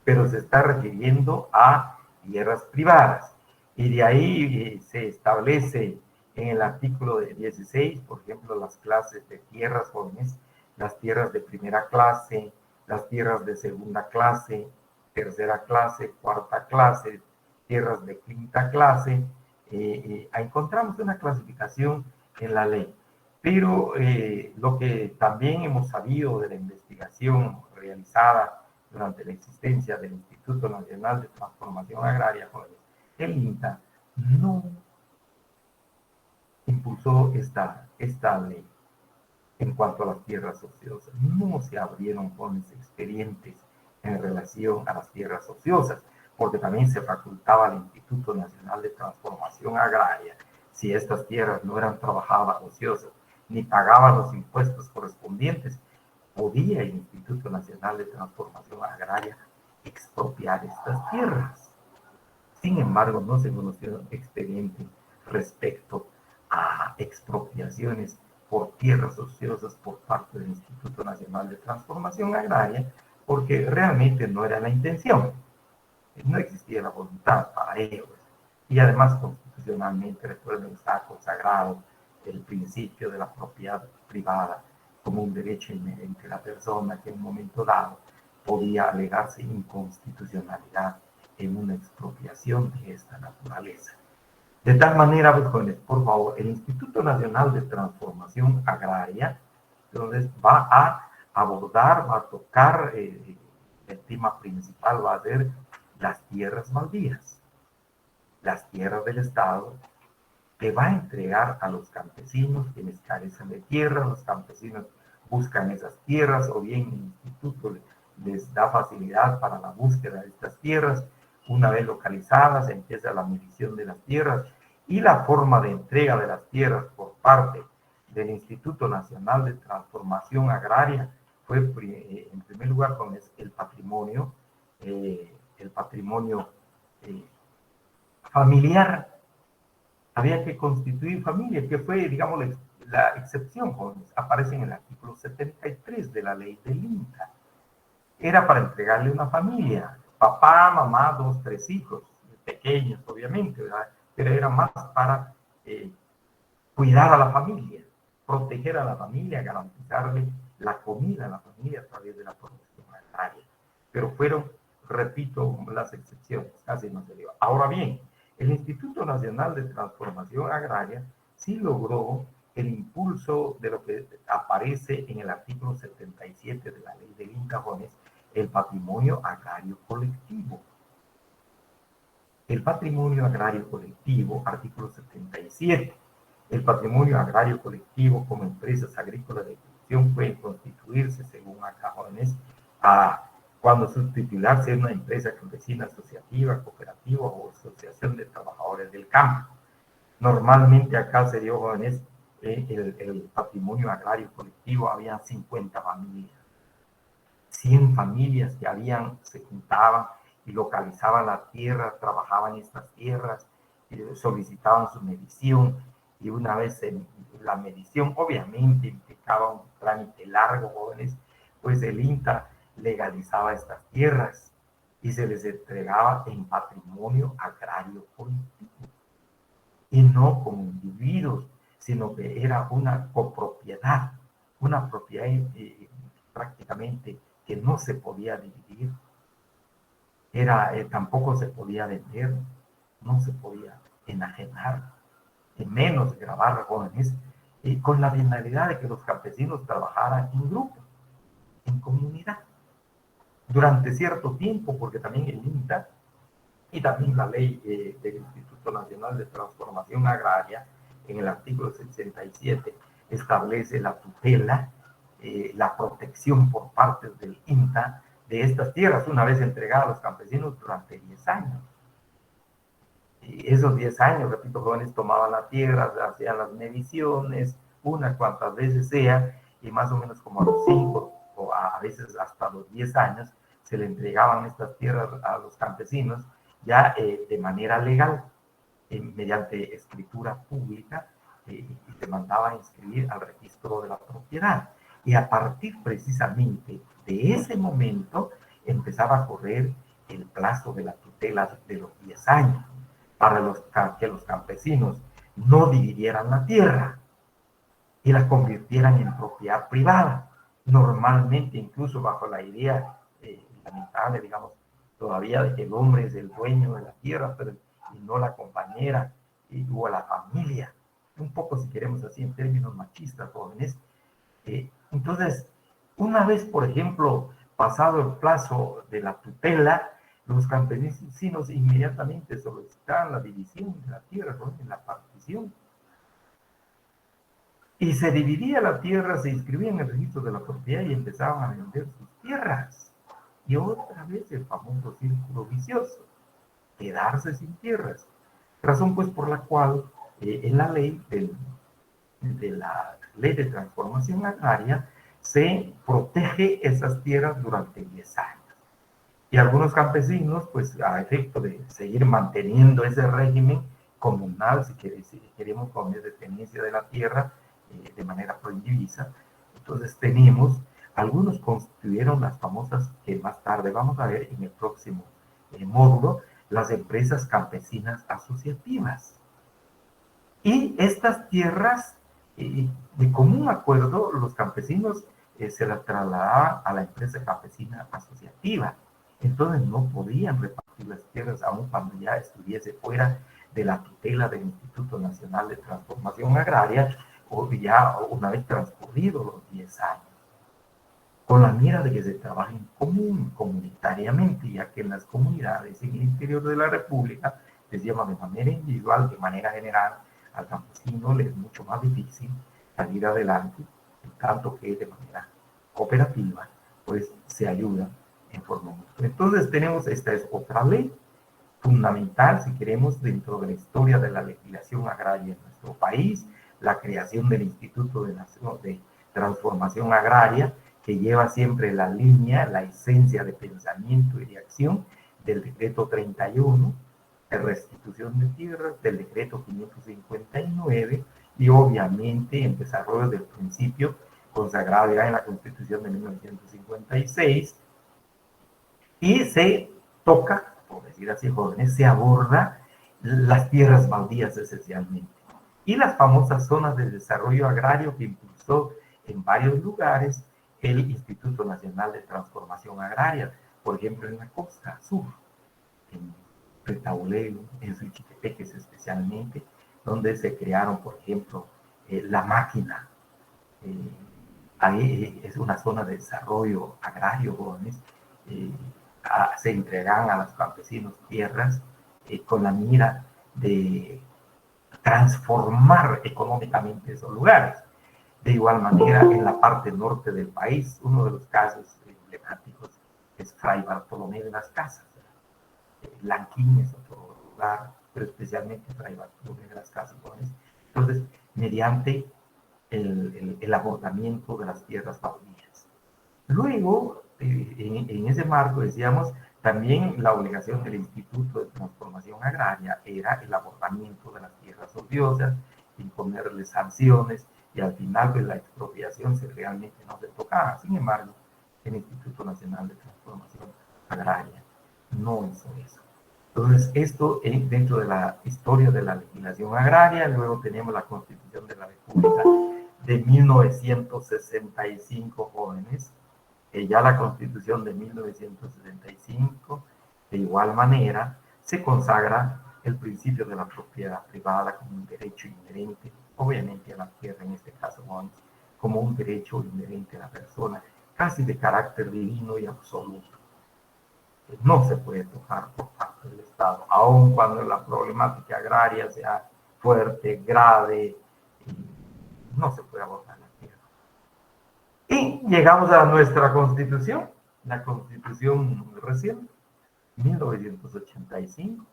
pero se está refiriendo a tierras privadas. Y de ahí se establece en el artículo 16, por ejemplo, las clases de tierras jóvenes, las tierras de primera clase, las tierras de segunda clase, tercera clase, cuarta clase, tierras de quinta clase. Encontramos una clasificación en la ley. Pero lo que también hemos sabido de la investigación realizada durante la existencia del Instituto Nacional de Transformación Agraria, el INTA, no impulsó esta ley en cuanto a las tierras ociosas. No se abrieron jóvenes expedientes en relación a las tierras ociosas, porque también se facultaba al Instituto Nacional de Transformación Agraria, si estas tierras no eran trabajadas ociosas, ni pagaban los impuestos correspondientes, podía el Instituto Nacional de Transformación Agraria expropiar estas tierras. Sin embargo, no se conoció expediente respecto a expropiaciones por tierras ociosas por parte del Instituto Nacional de Transformación Agraria, porque realmente no era la intención. No existía la voluntad para ello. Y además, constitucionalmente, recuerden, está consagrado el principio de la propiedad privada como un derecho inherente a la persona que en un momento dado podía alegarse inconstitucionalidad en una expropiación de esta naturaleza. De tal manera, pues, jóvenes, por favor, el Instituto Nacional de Transformación Agraria, entonces, va a abordar, va a tocar, el tema principal va a ser las tierras baldías, las tierras del Estado, que va a entregar a los campesinos quienes carecen de tierra. Los campesinos buscan esas tierras, o bien el instituto les da facilidad para la búsqueda de estas tierras. Una vez localizadas, empieza la medición de las tierras, y la forma de entrega de las tierras por parte del Instituto Nacional de Transformación Agraria fue, en primer lugar, con el patrimonio familiar. Había que constituir familia, que fue, digamos, la excepción, jóvenes. Aparece en el artículo 73 de la ley del INTA. Era para entregarle una familia, papá, mamá, 2, 3 hijos, pequeños, obviamente, ¿verdad? Pero era más para cuidar a la familia, proteger a la familia, garantizarle la comida a la familia a través de la producción agraria. Pero fueron, repito, las excepciones, casi no se dio. Ahora bien, el Instituto Nacional de Transformación Agraria sí logró el impulso de lo que aparece en el artículo 77 de la ley del INTA, el patrimonio agrario colectivo. El patrimonio agrario colectivo, artículo 77. El patrimonio agrario colectivo como empresas agrícolas de producción puede constituirse, según acá, jóvenes, cuando su titular sea una empresa campesina, asociativa, cooperativa o asociación de trabajadores del campo. Normalmente acá se dio, jóvenes, el patrimonio agrario colectivo, había 50 familias. 100 familias que se juntaban y localizaban la tierra, trabajaban estas tierras, solicitaban su medición, y una vez la medición obviamente implicaba un trámite largo, jóvenes, pues el INTA legalizaba estas tierras y se les entregaba en patrimonio agrario colectivo, y no como individuos, sino que era una copropiedad, una propiedad prácticamente que no se podía dividir, tampoco se podía vender, no se podía enajenar, y menos grabar, jóvenes, con la finalidad de que los campesinos trabajaran en grupo, en comunidad, durante cierto tiempo, porque también el INTA y también la ley del Instituto Nacional de Transformación Agraria, en el artículo 67, establece la tutela, la protección por parte del INTA de estas tierras, una vez entregadas a los campesinos durante 10 años. Y esos 10 años, repito, jóvenes tomaban la tierra, hacían las mediciones, unas cuantas veces sea, y más o menos como a los 5 o a veces hasta los 10 años, se le entregaban estas tierras a los campesinos ya de manera legal, mediante escritura pública, y se mandaba a inscribir al registro de la propiedad. Y a partir precisamente de ese momento empezaba a correr el plazo de la tutela de los 10 años, para que los campesinos no dividieran la tierra y la convirtieran en propiedad privada, normalmente incluso bajo la idea lamentable, digamos, todavía de que el hombre es el dueño de la tierra, pero y no la compañera o la familia, un poco, si queremos así, en términos machistas, jóvenes. Entonces, una vez, por ejemplo, pasado el plazo de la tutela, los campesinos inmediatamente solicitaban la división de la tierra, ¿no?, en la partición. Y se dividía la tierra, se inscribía en el registro de la propiedad y empezaban a vender sus tierras. Y otra vez el famoso círculo vicioso, quedarse sin tierras. Razón pues por la cual en la ley de la ley de transformación agraria se protege esas tierras durante 10 años. Y algunos campesinos, pues a efecto de seguir manteniendo ese régimen comunal, si queremos poner de tenencia de la tierra de manera prohibida, entonces tenemos, algunos constituyeron las famosas, que más tarde vamos a ver en el próximo módulo, las empresas campesinas asociativas. Y estas tierras, de común acuerdo, los campesinos se la trasladaba a la empresa campesina asociativa. Entonces no podían repartir las tierras aun cuando ya estuviese fuera de la tutela del Instituto Nacional de Transformación Agraria o ya una vez transcurridos los 10 años, con la mira de que se trabaje en común, comunitariamente, ya que en las comunidades en el interior de la República, decíamos de manera individual, de manera general, al campesino le es mucho más difícil salir adelante, en tanto que de manera cooperativa, pues se ayuda en forma mutua. Entonces tenemos, esta es otra ley fundamental, si queremos, dentro de la historia de la legislación agraria en nuestro país, la creación del Instituto de Transformación Agraria, que lleva siempre la línea, la esencia de pensamiento y de acción del decreto 31, de restitución de tierras, del decreto 559, y obviamente en desarrollo del principio consagrado ya en la Constitución de 1956, y se toca, por decir así, jóvenes, se aborda las tierras baldías esencialmente, y las famosas zonas de desarrollo agrario que impulsó en varios lugares el Instituto Nacional de Transformación Agraria, por ejemplo en la costa sur, en Retauleu, en Suchitepeques especialmente, donde se crearon, por ejemplo, la máquina. Ahí es una zona de desarrollo agrario, jóvenes. Se entregan a los campesinos tierras con la mira de transformar económicamente esos lugares. De igual manera, en la parte norte del país, uno de los casos emblemáticos es Fray Bartolomé de las Casas. Lanquín es otro lugar, pero especialmente Fray Bartolomé de las Casas. Entonces, mediante el abordamiento de las tierras baldías. Luego, en ese marco, decíamos, también la obligación del Instituto de Transformación Agraria era el abordamiento de las tierras odiosas, imponerles sanciones, y al final pues la expropiación si realmente no se tocaba. Sin embargo, el Instituto Nacional de Transformación Agraria no hizo eso. Entonces, esto dentro de la historia de la legislación agraria. Luego tenemos la Constitución de la República de 1965, jóvenes. Ya la Constitución de 1965, de igual manera, se consagra el principio de la propiedad privada como un derecho inherente, obviamente a la tierra, en este caso, como un derecho inherente a la persona, casi de carácter divino y absoluto. No se puede tocar por parte del Estado, aun cuando la problemática agraria sea fuerte, grave, no se puede abordar la tierra. Y llegamos a nuestra Constitución, la Constitución reciente, 1985.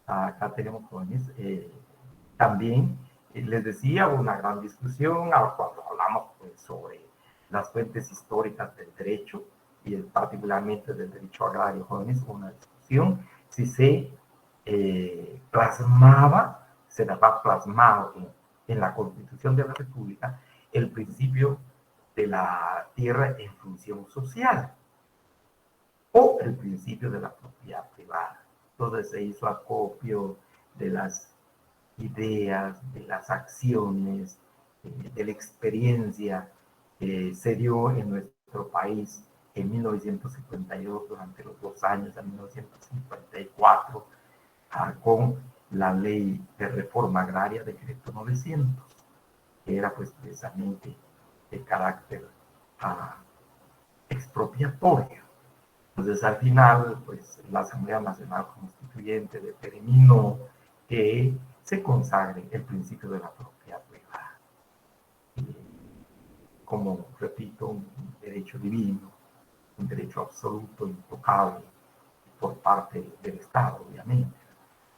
Acá tenemos, jóvenes, también les decía, una gran discusión cuando hablamos pues, sobre las fuentes históricas del derecho y particularmente del derecho agrario, jóvenes, una discusión si se plasmaba, se daba plasmado en la Constitución de la República el principio de la tierra en función social o el principio de la propiedad privada. Entonces se hizo acopio de las ideas, de las acciones, de la experiencia que se dio en nuestro país en 1952, durante los 2 años de 1954, con la ley de reforma agraria, decreto 900, que era pues precisamente de carácter expropiatorio. Entonces, al final, pues la Asamblea Nacional Constituyente determinó que se consagre el principio de la propiedad privada, como, repito, un derecho divino, un derecho absoluto, intocable, por parte del Estado, obviamente.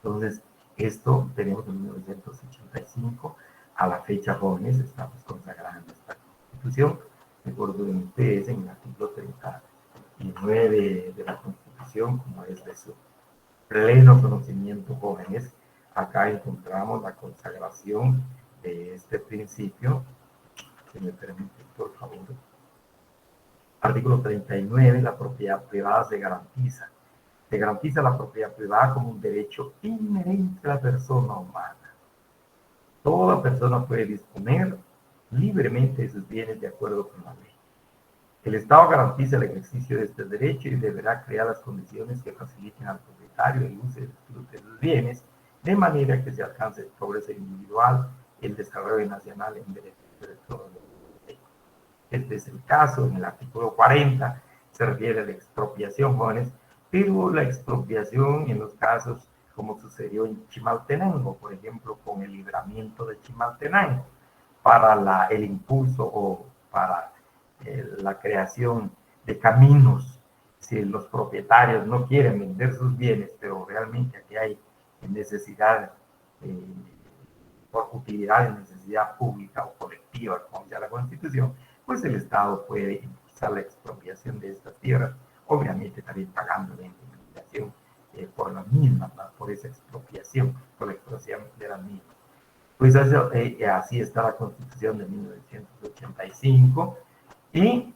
Entonces, esto tenemos en 1985, a la fecha, jóvenes, estamos consagrando esta Constitución. Recuerden ustedes en el artículo 39 de la Constitución, como es de su pleno conocimiento, jóvenes, acá encontramos la consagración de este principio. Si me permiten, por favor. Artículo 39, la propiedad privada se garantiza. Se garantiza la propiedad privada como un derecho inherente a la persona humana. Toda persona puede disponer libremente de sus bienes de acuerdo con la ley. El Estado garantiza el ejercicio de este derecho y deberá crear las condiciones que faciliten al propietario el uso y el disfrute de los bienes, de manera que se alcance el progreso individual y el desarrollo nacional en beneficio de todos los ciudadanos. Este es el caso. En el artículo 40 se refiere a la expropiación, jóvenes, pero la expropiación en los casos como sucedió en Chimaltenango, por ejemplo, con el libramiento de Chimaltenango, para el impulso o para la creación de caminos. Si los propietarios no quieren vender sus bienes, pero realmente aquí hay necesidad por utilidad y necesidad pública o colectiva, como ya la Constitución, pues el Estado puede impulsar la expropiación de estas tierras, obviamente también pagando la indemnización por la misma, ¿no? Por esa expropiación, por la expropiación de la misma. Pues así está la Constitución de 1985. Y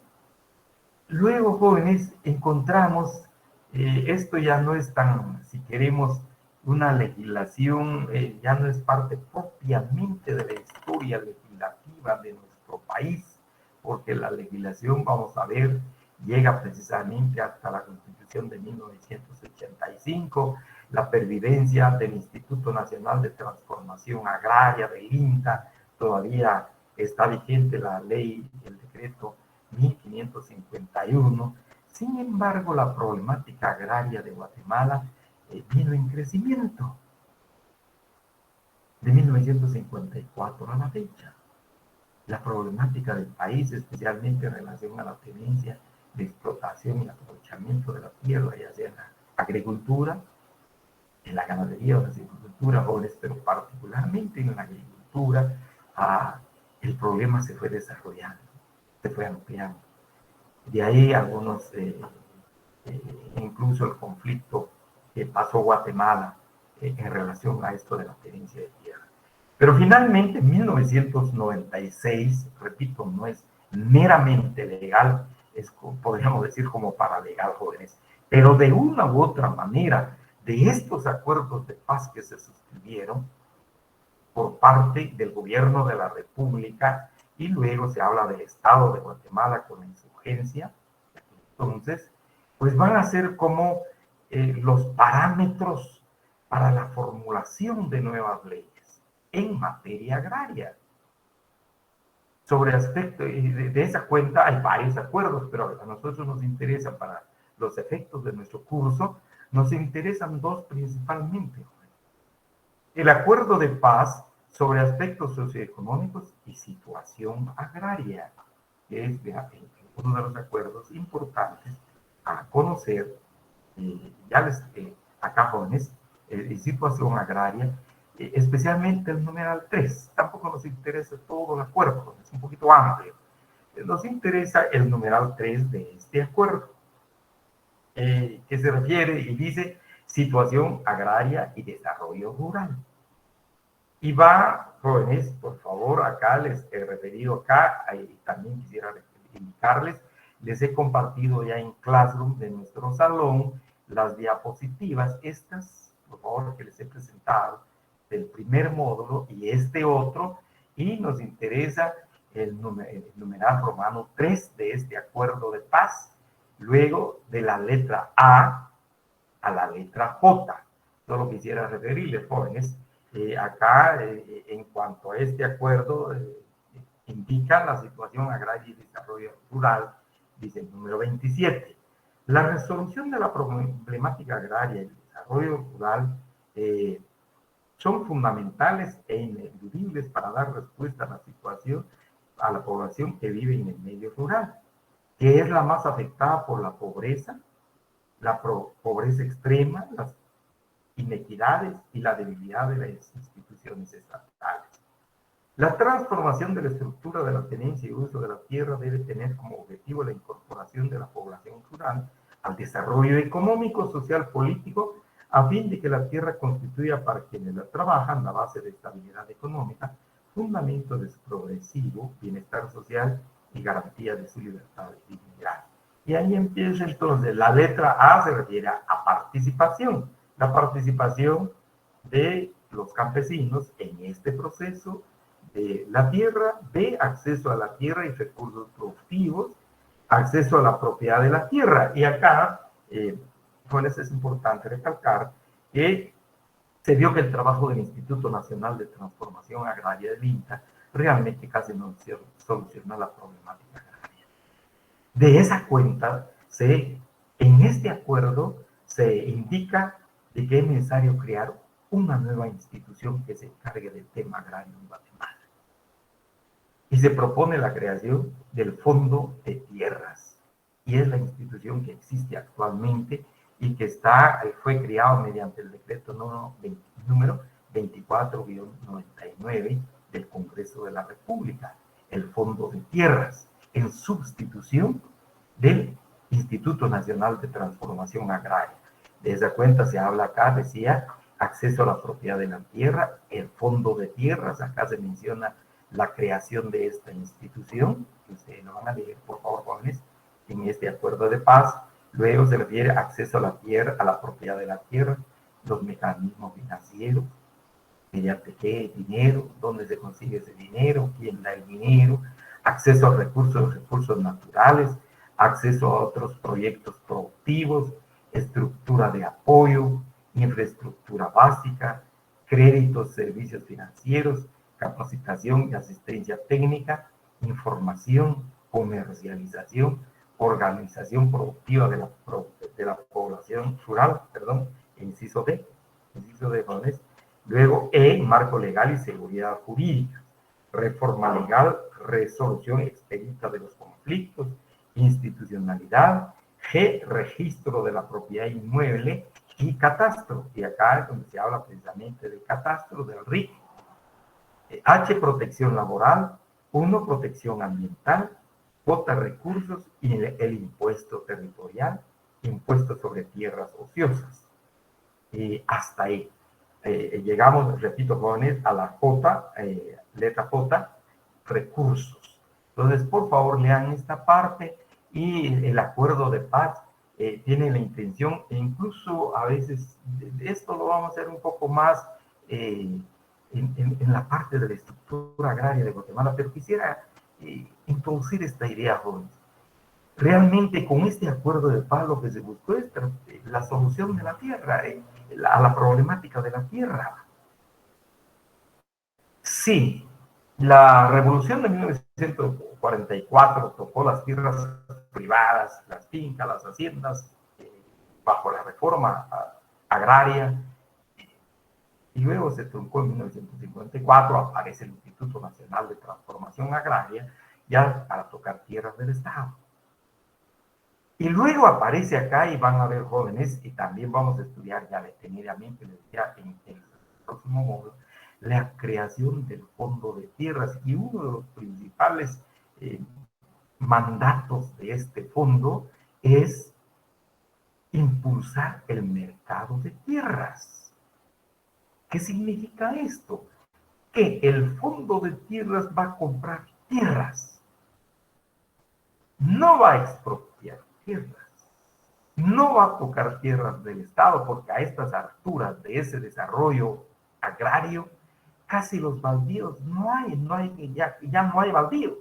luego, jóvenes, encontramos, esto ya no es tan, si queremos, una legislación, ya no es parte propiamente de la historia legislativa de nuestro país, porque la legislación, vamos a ver, llega precisamente hasta la Constitución de 1985, la pervivencia del Instituto Nacional de Transformación Agraria, del INTA, todavía está vigente la ley, el decreto 1551. Sin embargo, la problemática agraria de Guatemala vino en crecimiento de 1954 a la fecha. La problemática del país, especialmente en relación a la tenencia de explotación y aprovechamiento de la tierra, ya sea en la agricultura, en la ganadería o la silvicultura, jóvenes, pero particularmente en la agricultura, el problema se fue desarrollando, se fue ampliando. De ahí algunos, incluso el conflicto que pasó Guatemala en relación a esto de la tenencia de tierra. Pero finalmente, en 1996, repito, no es meramente legal, es, podríamos decir, como paralegal, jóvenes, pero de una u otra manera, de estos acuerdos de paz que se suscribieron por parte del gobierno de la República, y luego se habla del Estado de Guatemala con la insurgencia, entonces, pues van a ser como los parámetros para la formulación de nuevas leyes en materia agraria. Sobre aspecto de esa cuenta hay varios acuerdos, pero a nosotros nos interesa, para los efectos de nuestro curso, nos interesan dos principalmente. El acuerdo de paz sobre aspectos socioeconómicos y situación agraria, que es uno de los acuerdos importantes a conocer, ya les, acá jóvenes, situación agraria, especialmente el numeral 3. Tampoco nos interesa todo el acuerdo, es un poquito amplio. Nos interesa el numeral 3 de este acuerdo, que se refiere y dice situación agraria y desarrollo rural. Y va, jóvenes, por favor, acá les he referido acá, y también quisiera indicarles, les he compartido ya en Classroom de nuestro salón las diapositivas, estas, por favor, que les he presentado, del primer módulo y este otro, y nos interesa el numeral romano 3 de este acuerdo de paz, luego de la letra A a la letra J. Solo quisiera referirles, jóvenes, acá, en cuanto a este acuerdo, indica la situación agraria y desarrollo rural, dice el número 27. La resolución de la problemática agraria y el desarrollo rural son fundamentales e ineludibles para dar respuesta a la situación, a la población que vive en el medio rural, que es la más afectada por la pobreza pobreza extrema, las inequidades y la debilidad de las instituciones estatales. La transformación de la estructura de la tenencia y uso de la tierra debe tener como objetivo la incorporación de la población rural al desarrollo económico, social, político, a fin de que la tierra constituya para quienes la trabajan la base de estabilidad económica, fundamento de su progresivo bienestar social y garantía de su libertad y dignidad. Y ahí empieza entonces, la letra A se refiere a participación, la participación de los campesinos en este proceso de la tierra, B, acceso a la tierra y recursos productivos, acceso a la propiedad de la tierra. Y acá, pues es importante recalcar que se vio que el trabajo del Instituto Nacional de Transformación Agraria del INTA realmente casi no soluciona la problemática agraria. De esa cuenta, en este acuerdo se indica de que es necesario crear una nueva institución que se encargue del tema agrario en Guatemala. Y se propone la creación del Fondo de Tierras. Y es la institución que existe actualmente y que fue creado mediante el decreto número 24-99 del Congreso de la República, el Fondo de Tierras, en sustitución del Instituto Nacional de Transformación Agraria. De esa cuenta se habla acá, decía, acceso a la propiedad de la tierra, el Fondo de Tierras, acá se menciona la creación de esta institución, que ustedes lo van a leer, por favor, jóvenes, en este acuerdo de paz. Luego se refiere acceso a la tierra, a la propiedad de la tierra, los mecanismos financieros, mediante qué dinero, dónde se consigue ese dinero, quién da el dinero, acceso a recursos naturales, acceso a otros proyectos productivos, estructura de apoyo, infraestructura básica, créditos, servicios financieros, capacitación y asistencia técnica, información, comercialización, organización productiva de la población rural, inciso D, jóvenes. Luego E, marco legal y seguridad jurídica, reforma legal, resolución expedita de los conflictos, institucionalidad, G, registro de la propiedad inmueble y catastro. Y acá es donde se habla precisamente del catastro, del RIC. H, protección laboral, 1, protección ambiental, cuota recursos y el impuesto territorial, impuesto sobre tierras ociosas. Hasta ahí. Llegamos, repito, jóvenes, a la J, letra J, recursos. Entonces, por favor, lean esta parte y el acuerdo de paz tiene la intención, e incluso a veces esto lo vamos a hacer un poco más en la parte de la estructura agraria de Guatemala, pero quisiera introducir esta idea, jóvenes. Realmente con este acuerdo de paz lo que se buscó es la solución de la tierra, a la problemática de la tierra. Sí, la revolución de 1944 tocó las tierras privadas, las fincas, las haciendas, bajo la reforma agraria, y luego se truncó en 1954, aparece el Instituto Nacional de Transformación Agraria, ya para tocar tierras del Estado. Y luego aparece acá, y van a ver, jóvenes, y también vamos a estudiar ya detenidamente, les decía, en el próximo módulo, la creación del Fondo de Tierras. Y uno de los principales mandatos de este fondo es impulsar el mercado de tierras. ¿Qué significa esto? Que el Fondo de Tierras va a comprar tierras, no va a expropiar tierras. No va a tocar tierras del Estado, porque a estas alturas de ese desarrollo agrario, casi los baldíos ya no hay baldíos.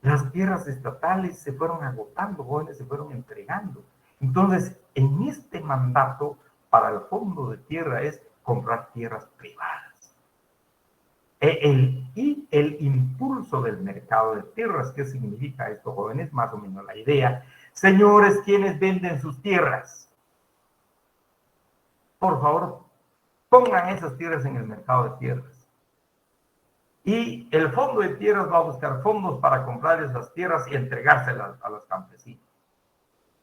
Las tierras estatales se fueron agotando, jóvenes, se fueron entregando. Entonces, en este mandato para el Fondo de Tierra es comprar tierras privadas. Y el impulso del mercado de tierras. ¿Qué significa esto, jóvenes? Más o menos la idea. Señores, ¿quiénes venden sus tierras? Por favor, pongan esas tierras en el mercado de tierras. Y el Fondo de Tierras va a buscar fondos para comprar esas tierras y entregárselas a los campesinos.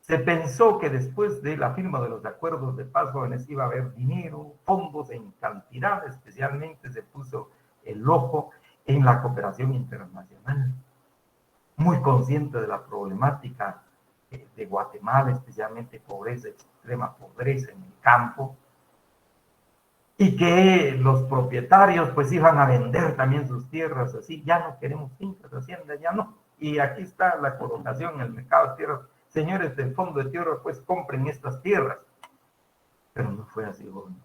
Se pensó que después de la firma de los acuerdos de paz, jóvenes, iba a haber dinero, fondos en cantidad, especialmente se puso el ojo en la cooperación internacional. Muy consciente de la problemática de Guatemala, especialmente pobreza, extrema pobreza en el campo, y que los propietarios pues iban a vender también sus tierras, así, ya no queremos fincas, haciendas, ya no. Y aquí está la colocación en el mercado de tierras. Señores del Fondo de Tierra, pues compren estas tierras. Pero no fue así, jóvenes.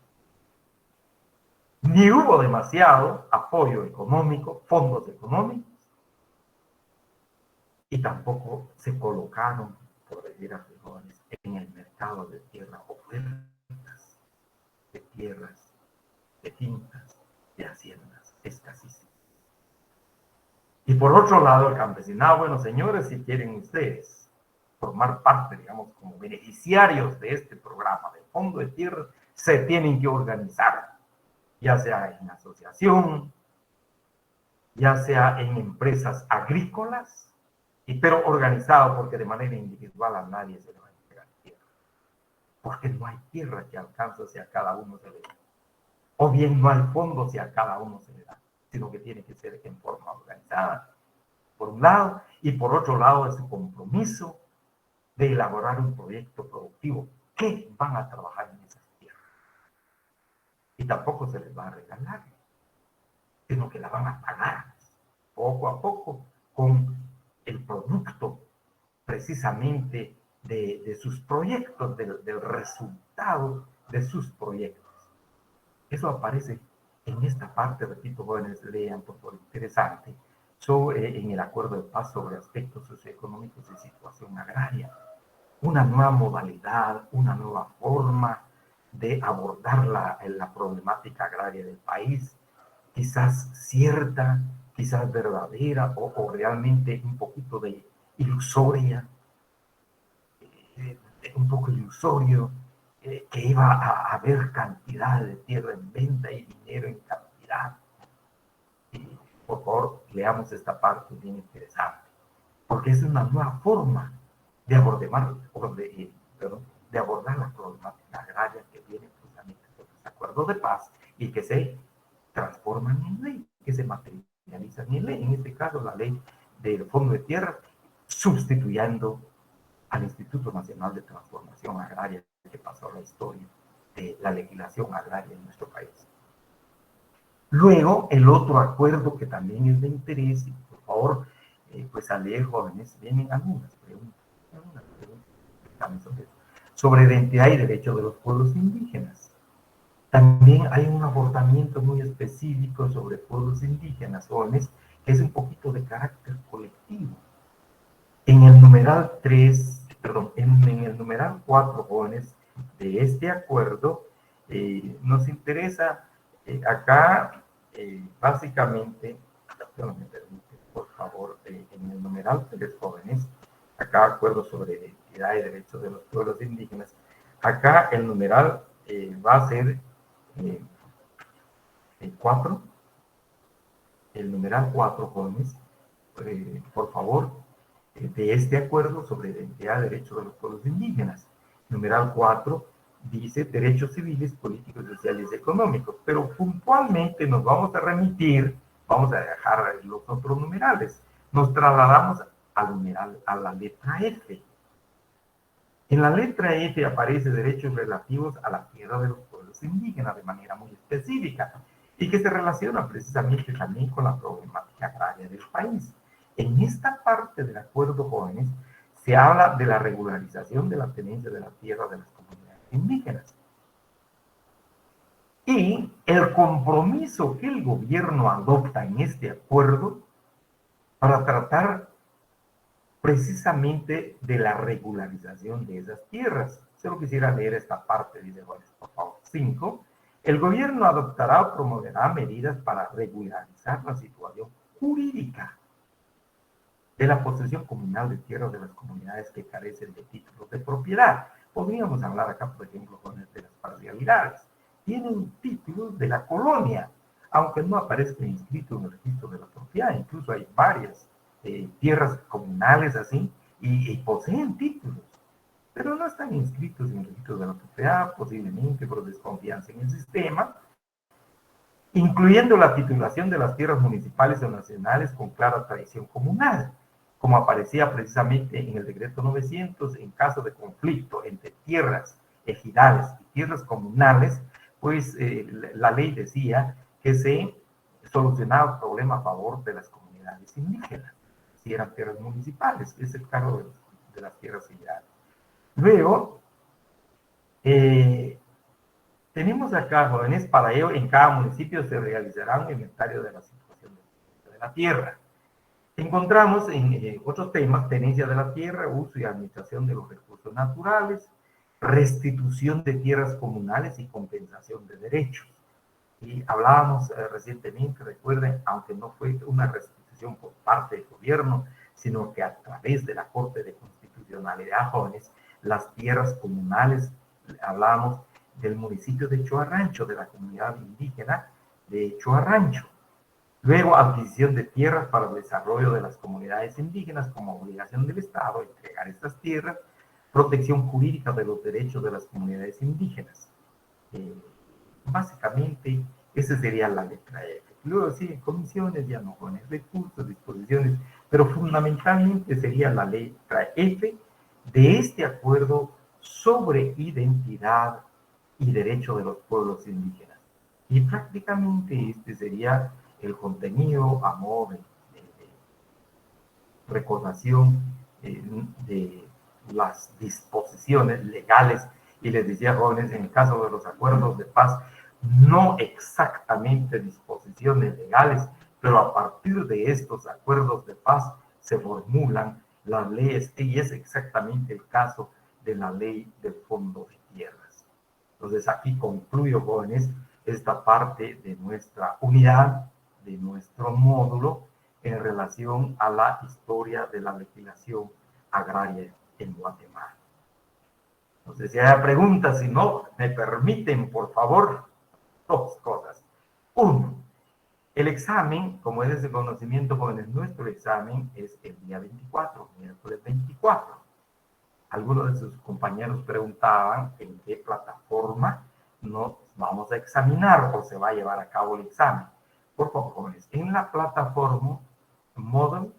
Ni hubo demasiado apoyo económico, fondos económicos, y tampoco se colocaron, por decir así, jóvenes, en el mercado de tierra ofertas de tierras, de fincas, de haciendas escasísimas. Y por otro lado, el campesinado, bueno, señores, si quieren ustedes formar parte, digamos, como beneficiarios de este programa del Fondo de Tierras, se tienen que organizar, ya sea en asociación, ya sea en empresas agrícolas, pero organizado, porque de manera individual a nadie se le va a entregar tierra, porque no hay tierra que alcance si a cada uno se le da, o bien no hay fondos si a cada uno se le da, sino que tiene que ser en forma organizada, por un lado, y por otro lado es su compromiso de elaborar un proyecto productivo. ¿Qué van a trabajar en esas tierras? Y tampoco se les va a regalar, sino que la van a pagar poco a poco con el producto precisamente de sus proyectos, del resultado de sus proyectos. Eso aparece en esta parte, repito, jóvenes, lean por favor, interesante, en el acuerdo de paz sobre aspectos socioeconómicos y situación agraria. Una nueva modalidad, una nueva forma de abordar la problemática agraria del país, quizás cierta, quizás verdadera o realmente un poquito de ilusoria, un poco ilusorio, que iba a haber cantidad de tierra en venta y dinero en cantidad. Y, por favor, leamos esta parte bien interesante, porque es una nueva forma de abordar, de abordar la problemática agraria que viene precisamente de los acuerdos de paz y que se transforman en ley, que se materializan en ley, en este caso la ley del Fondo de Tierras, sustituyendo al Instituto Nacional de Transformación Agraria, que pasó a la historia de la legislación agraria en nuestro país. Luego, el otro acuerdo que también es de interés, y por favor, pues al leer, jóvenes, vienen algunas preguntas sobre identidad y derechos de los pueblos indígenas. También hay un abordamiento muy específico sobre pueblos indígenas, jóvenes, que es un poquito de carácter colectivo. En el numeral 3, perdón, en el numeral 4, jóvenes, de este acuerdo, nos interesa acá, básicamente, me permite, por favor, en el numeral 3, jóvenes, acá acuerdo sobre identidad y derechos de los pueblos indígenas, acá el numeral va a ser 4, el numeral 4, jóvenes, por favor, de este acuerdo sobre identidad y derechos de los pueblos indígenas. Numeral 4 dice derechos civiles, políticos, sociales y económicos, pero puntualmente nos vamos a remitir, vamos a dejar los otros numerales, nos trasladamos al numeral, a la letra F. En la letra F aparece derechos relativos a la tierra de los pueblos indígenas de manera muy específica y que se relaciona precisamente también con la problemática agraria del país. En esta parte del acuerdo, jóvenes, se habla de la regularización de la tenencia de la tierra de las comunidades indígenas. Y el compromiso que el gobierno adopta en este acuerdo para tratar precisamente de la regularización de esas tierras. Solo quisiera leer esta parte, dice Juárez, por favor. 5. El gobierno adoptará o promoverá medidas para regularizar la situación jurídica de la posesión comunal de tierras de las comunidades que carecen de títulos de propiedad. Podríamos hablar acá, por ejemplo, de las parcialidades. Tienen títulos de la colonia, aunque no aparezcan inscritos en el registro de la propiedad. Incluso hay varias tierras comunales así, y poseen títulos, pero no están inscritos en el registro de la propiedad, posiblemente por desconfianza en el sistema, incluyendo la titulación de las tierras municipales o nacionales con clara tradición comunal, como aparecía precisamente en el decreto 900, en caso de conflicto entre tierras ejidales y tierras comunales, pues la ley decía que se solucionaba el problema a favor de las comunidades indígenas, si eran tierras municipales, es el caso de las tierras ejidales. Luego, tenemos acá, jóvenes, para ello en cada municipio se realizará un inventario de la situación de la tierra. Encontramos en otros temas: tenencia de la tierra, uso y administración de los recursos naturales, restitución de tierras comunales y compensación de derechos. Y hablábamos recientemente, recuerden, aunque no fue una restitución por parte del gobierno, sino que a través de la Corte de Constitucionalidad, jóvenes, las tierras comunales, hablábamos del municipio de Choarrancho, de la comunidad indígena de Choarrancho. Luego, adquisición de tierras para el desarrollo de las comunidades indígenas como obligación del Estado, entregar estas tierras, protección jurídica de los derechos de las comunidades indígenas. Básicamente, esa sería la letra F. Luego sí, comisiones, ya no con recursos, disposiciones, pero fundamentalmente sería la letra F de este acuerdo sobre identidad y derecho de los pueblos indígenas. Y prácticamente este sería el contenido a modo de recordación de las disposiciones legales. Y les decía, jóvenes, en el caso de los acuerdos de paz, no exactamente disposiciones legales, pero a partir de estos acuerdos de paz se formulan las leyes, y es exactamente el caso de la ley del Fondo de Tierras. Entonces aquí concluyo, jóvenes, esta parte de nuestra unidad, de nuestro módulo, en relación a la historia de la legislación agraria en Guatemala. Entonces, si hay preguntas, si no, me permiten, por favor, dos cosas. Uno, el examen, como es de conocimiento, jóvenes, nuestro examen es el día 24, miércoles 24. Algunos de sus compañeros preguntaban en qué plataforma nos vamos a examinar o se va a llevar a cabo el examen. Por favor, jóvenes, en la plataforma Moodle,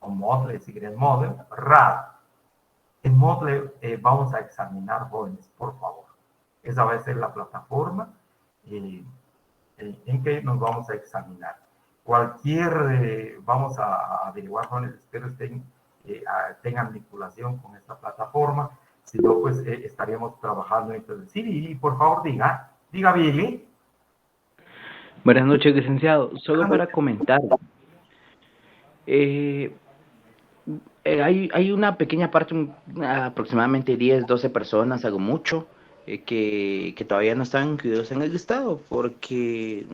o Moodle, si quieren Moodle, RAD. En Moodle vamos a examinar, jóvenes, por favor. Esa va a ser la plataforma en que nos vamos a examinar. Vamos a averiguar, jóvenes, espero tengan vinculación con esta plataforma. Si no, pues estaríamos trabajando en esto. Sí, y por favor, diga Billy. Buenas noches, licenciado. Solo para comentar. Hay una pequeña parte, aproximadamente 10, 12 personas, algo mucho, que todavía no están incluidos en el listado porque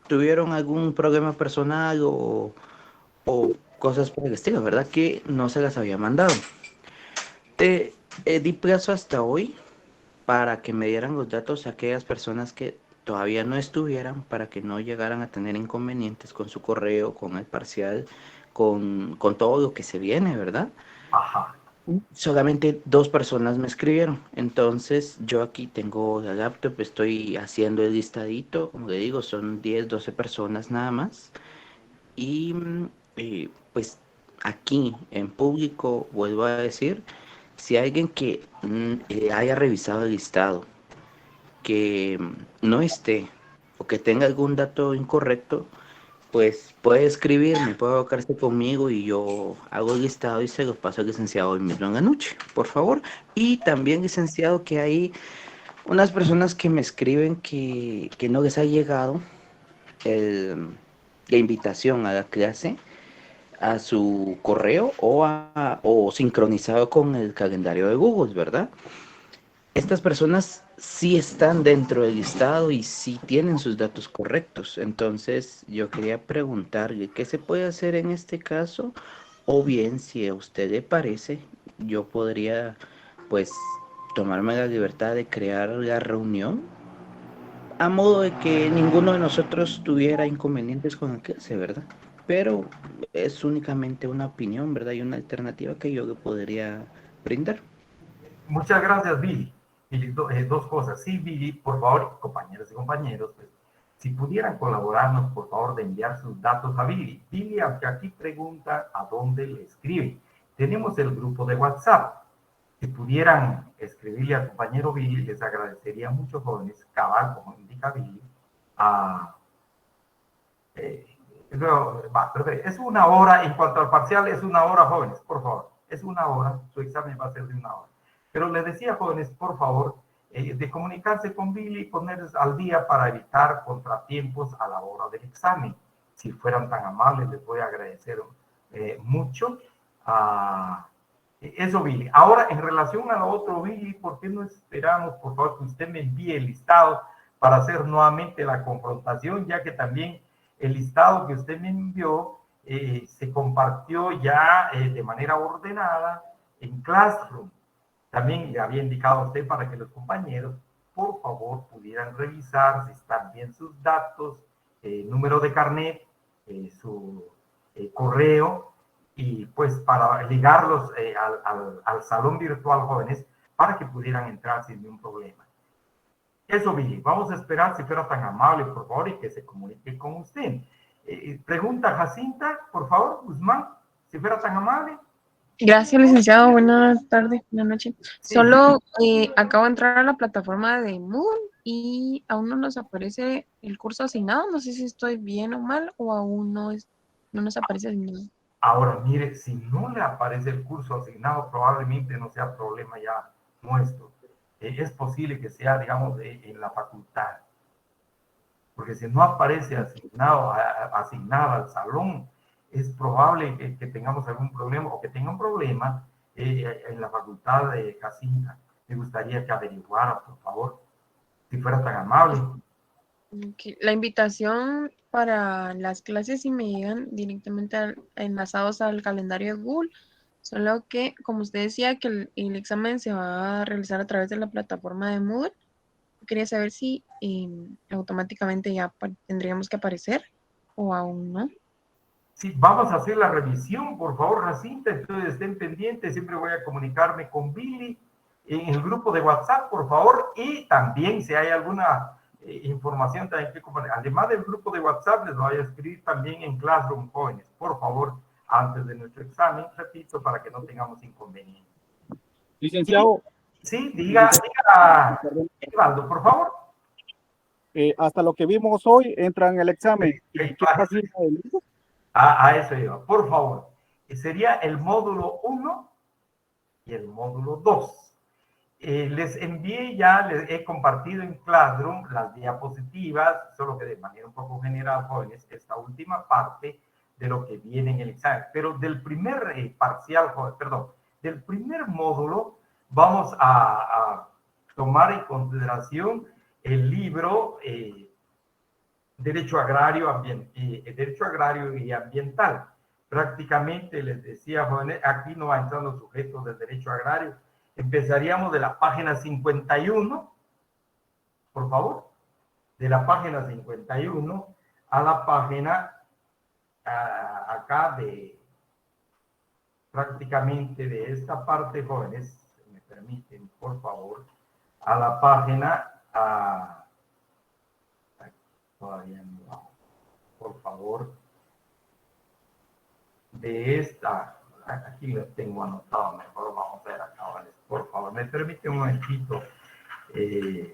tuvieron algún problema personal o cosas por el estilo, ¿verdad? Que no se las había mandado. Di plazo hasta hoy para que me dieran los datos a aquellas personas que todavía no estuvieran, para que no llegaran a tener inconvenientes con su correo, con el parcial, con todo lo que se viene, ¿verdad? Ajá. Solamente 2 personas me escribieron. Entonces yo aquí tengo la laptop, estoy haciendo el listadito, como le digo, son 10, 12 personas nada más. Y pues aquí en público vuelvo a decir, si alguien que haya revisado el listado, que no esté o que tenga algún dato incorrecto, pues puede escribirme, puede abocarse conmigo y yo hago el listado y se los paso al licenciado hoy mismo en la noche, por favor. Y también, licenciado, que hay unas personas que me escriben que no les ha llegado la invitación a la clase a su correo o sincronizado con el calendario de Google, ¿verdad? Estas personas sí están dentro del listado y sí tienen sus datos correctos. Entonces, yo quería preguntarle qué se puede hacer en este caso, o bien, si a usted le parece, yo podría, pues, tomarme la libertad de crear la reunión a modo de que ninguno de nosotros tuviera inconvenientes con la clase, ¿verdad? Pero es únicamente una opinión, ¿verdad? Y una alternativa que yo le podría brindar. Muchas gracias, Billy. Billy, dos cosas. Sí, Billy, por favor, compañeros y compañeros, pues, si pudieran colaborarnos, por favor, de enviar sus datos a Billy. Billy, aunque aquí pregunta a dónde le escribe. Tenemos el grupo de WhatsApp. Si pudieran escribirle al compañero Billy, les agradecería mucho, jóvenes, cabal, como indica Billy, a... es una hora, en cuanto al parcial, es una hora, jóvenes, por favor. Es una hora, su examen va a ser de una hora. Pero les decía, jóvenes, por favor, de comunicarse con Billy y ponerse al día para evitar contratiempos a la hora del examen. Si fueran tan amables, les voy a agradecer mucho. Eso, Billy. Ahora, en relación a lo otro, Billy, ¿por qué no esperamos, por favor, que usted me envíe el listado para hacer nuevamente la confrontación, ya que también el listado que usted me envió se compartió ya de manera ordenada en Classroom? También le había indicado a usted para que los compañeros, por favor, pudieran revisar si están bien sus datos, número de carnet, su correo, y pues para ligarlos al salón virtual jóvenes para que pudieran entrar sin ningún problema. Eso, Billy. Vamos a esperar, si fuera tan amable, por favor, y que se comunique con usted. Pregunta Jacinta, por favor, Guzmán, si fuera tan amable. Gracias, licenciado. Buenas tardes, buenas noches. Sí. Solo acabo de entrar a la plataforma de Moodle y aún no nos aparece el curso asignado. No sé si estoy bien o mal o aún no nos aparece asignado. Ahora, mire, si no le aparece el curso asignado, probablemente no sea problema ya nuestro. Es posible que sea, digamos, en la facultad. Porque si no aparece asignado al salón, es probable que tengamos algún problema o que tenga un problema en la facultad de Jacinta. Me gustaría que averiguara, por favor, si fuera tan amable. Okay. La invitación para las clases sí me llegan directamente enlazados al calendario de Google, solo que, como usted decía, que el examen se va a realizar a través de la plataforma de Moodle. Quería saber si automáticamente ya tendríamos que aparecer o aún no. Sí, vamos a hacer la revisión, por favor, Jacinta, entonces estén pendientes, siempre voy a comunicarme con Billy en el grupo de WhatsApp, por favor, y también si hay alguna información también que compartir, además del grupo de WhatsApp, les voy a escribir también en Classroom jóvenes, por favor, antes de nuestro examen, repito, para que no tengamos inconvenientes. Licenciado. Sí, diga, Evaldo, por favor. Hasta lo que vimos hoy entra en el examen. ¿Qué pasa? A eso iba, por favor. Sería el módulo 1 y el módulo 2. Les envié ya, les he compartido en Classroom las diapositivas, solo que de manera un poco general, jóvenes, esta última parte de lo que viene en el examen. Pero del primer del primer módulo, vamos a tomar en consideración el libro Derecho Agrario y Ambiental. Prácticamente les decía, jóvenes, aquí no va entrando sujetos del derecho agrario. Empezaríamos de la página 51, por favor, de la página 51 a la página acá de prácticamente de esta parte, jóvenes, si me permiten, por favor, a la página todavía no, por favor, de esta, aquí lo tengo anotado, mejor vamos a ver acá, ¿vale? Por favor, me permite un momentito, de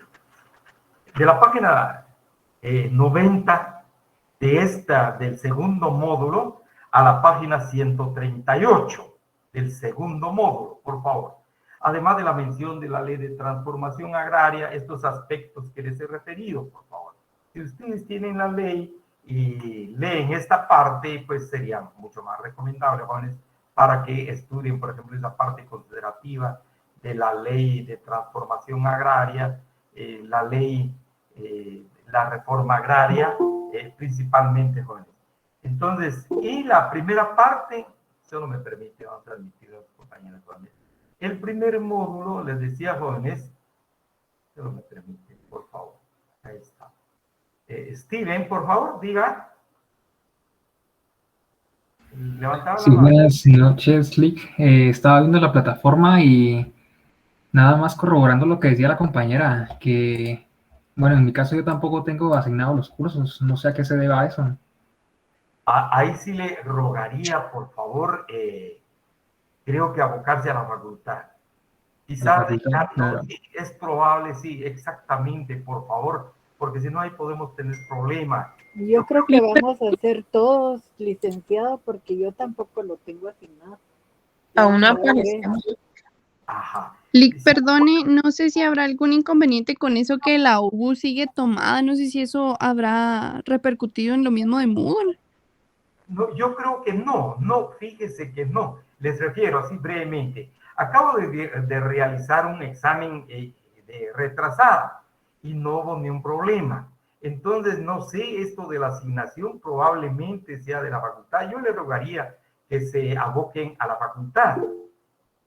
la página 90 del segundo módulo a la página 138 del segundo módulo, por favor. Además de la mención de la ley de transformación agraria, estos aspectos que les he referido, por favor. Si ustedes tienen la ley y leen esta parte, pues sería mucho más recomendable, jóvenes, para que estudien, por ejemplo, esa parte considerativa de la ley de transformación agraria, la ley, la reforma agraria, principalmente, jóvenes. Entonces, y la primera parte, solo me permite, vamos a admitir a los compañeros, jóvenes. El primer módulo, les decía, jóvenes, solo me permite, por favor, ahí está. Steven, por favor, diga. Sí, buenas noches, Lick. Estaba viendo la plataforma y nada más corroborando lo que decía la compañera, que, bueno, en mi caso yo tampoco tengo asignados los cursos, no sé a qué se deba eso. Ahí sí le rogaría, por favor, creo que abocarse a la facultad. Quizás claro. Sí, es probable, sí, exactamente, por favor, porque si no ahí podemos tener problemas. Yo creo que vamos a hacer todos, licenciado, porque yo tampoco lo tengo asignado. Aún no aparecemos. Ajá. Lick, perdone, no sé si habrá algún inconveniente con eso que la UBU sigue tomada, no sé si eso habrá repercutido en lo mismo de Moodle. No, yo creo que no, fíjese que no. Les refiero así brevemente. Acabo de realizar un examen de retrasada y no hubo ni un problema. Entonces, no sé, esto de la asignación probablemente sea de la facultad. Yo le rogaría que se aboquen a la facultad.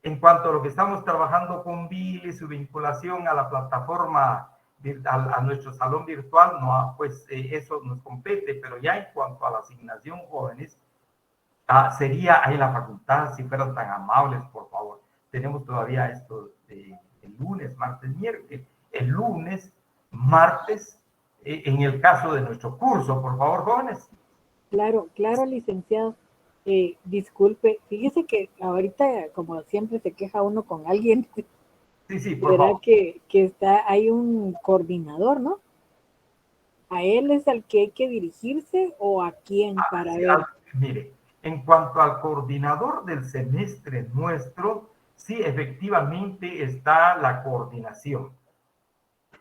En cuanto a lo que estamos trabajando con Billy, su vinculación a la plataforma, a nuestro salón virtual, no, pues eso nos compete, pero ya en cuanto a la asignación jóvenes, sería ahí la facultad, si fueran tan amables, por favor. Tenemos todavía esto el lunes, martes, miércoles, el lunes, martes, en el caso de nuestro curso, por favor, jóvenes. Claro, claro, licenciado. Disculpe, fíjese que ahorita, como siempre, se queja uno con alguien. Sí, por ¿Verdad favor. que hay un coordinador, ¿no? ¿A él es al que hay que dirigirse o a quién para Sí, ver? mire, en cuanto al coordinador del semestre nuestro, sí, efectivamente está la coordinación.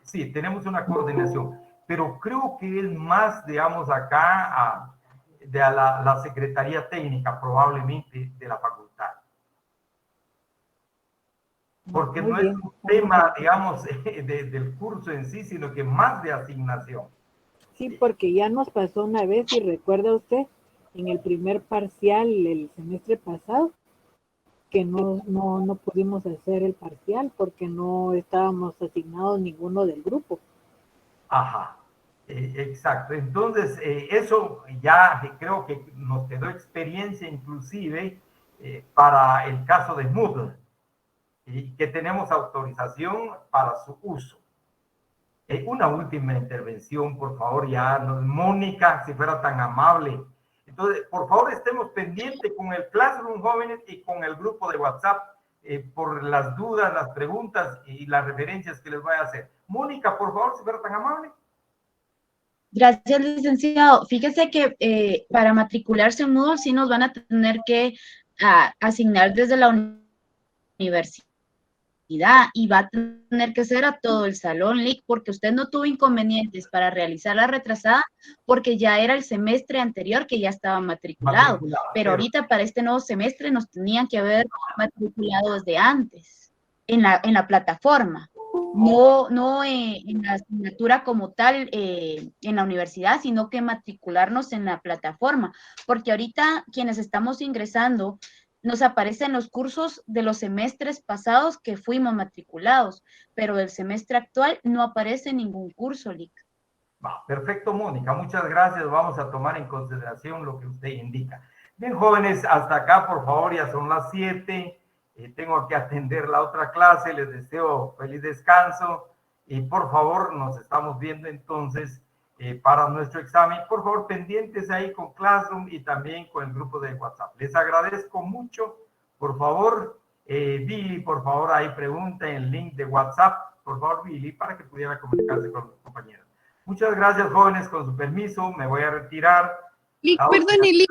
Sí, tenemos una coordinación, pero creo que es más, digamos, acá de la Secretaría Técnica, probablemente, de la facultad. Porque Muy no es bien. un tema, digamos, del curso en sí, sino que más de asignación. Sí, porque ya nos pasó una vez, y recuerda usted, en el primer parcial el semestre pasado, que no pudimos hacer el parcial porque no estábamos asignados ninguno del grupo. Ajá, exacto. Entonces, eso ya creo que nos quedó experiencia inclusive para el caso de Moodle, y que tenemos autorización para su uso. Una última intervención, por favor, ya, Mónica, si fuera tan amable. Entonces, por favor, estemos pendientes con el Classroom Jóvenes y con el grupo de WhatsApp por las dudas, las preguntas y las referencias que les voy a hacer. Mónica, por favor, si fuera tan amable. Gracias, licenciado. Fíjese que para matricularse en Moodle sí nos van a tener que asignar desde la universidad y va a tener que ser a todo el salón, Lic, porque usted no tuvo inconvenientes para realizar la retrasada porque ya era el semestre anterior que ya estaba matriculado. Pero ahorita para este nuevo semestre nos tenían que haber matriculado desde antes en la plataforma. No en la asignatura como tal en la universidad, sino que matricularnos en la plataforma, porque ahorita quienes estamos ingresando nos aparecen los cursos de los semestres pasados que fuimos matriculados, pero del semestre actual no aparece ningún curso, Lic. Perfecto, Mónica, muchas gracias. Vamos a tomar en consideración lo que usted indica. Bien, jóvenes, hasta acá, por favor, ya son las 7. Tengo que atender la otra clase. Les deseo feliz descanso y por favor nos estamos viendo entonces para nuestro examen. Por favor, pendientes ahí con Classroom y también con el grupo de WhatsApp. Les agradezco mucho. Por favor, Billy, por favor, ahí pregunta en el link de WhatsApp. Por favor, Billy, para que pudiera comunicarse con los compañeros. Muchas gracias, jóvenes. Con su permiso, me voy a retirar. Lic, perdone, Lic.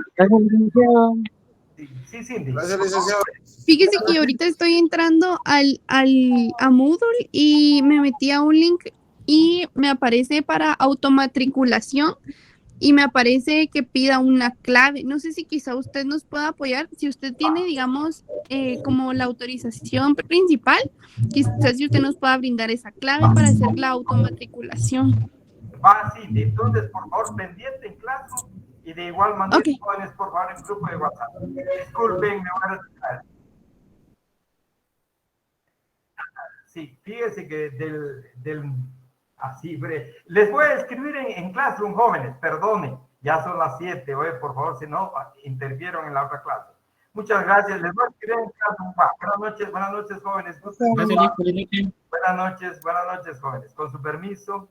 Sí, Cindy. Gracias, licenciado. Fíjese que ahorita estoy entrando a Moodle y me metí a un link y me aparece para automatriculación y me aparece que pida una clave. No sé si quizá usted nos pueda apoyar. Si usted tiene, digamos, como la autorización principal, quizás si usted nos pueda brindar esa clave para hacer la automatriculación. Sí, entonces, por favor, pendiente en clase y de igual manera, Okay. jóvenes, por favor, en grupo de WhatsApp. Disculpen, me voy a retirar. Sí, fíjense que así breve. Les voy a escribir en Classroom, jóvenes, perdonen, ya son las 7, oye, por favor, si no, interfiero en la otra clase. Muchas gracias, les voy a escribir en Classroom. Buenas noches, jóvenes. Buenas noches, jóvenes. Con su permiso.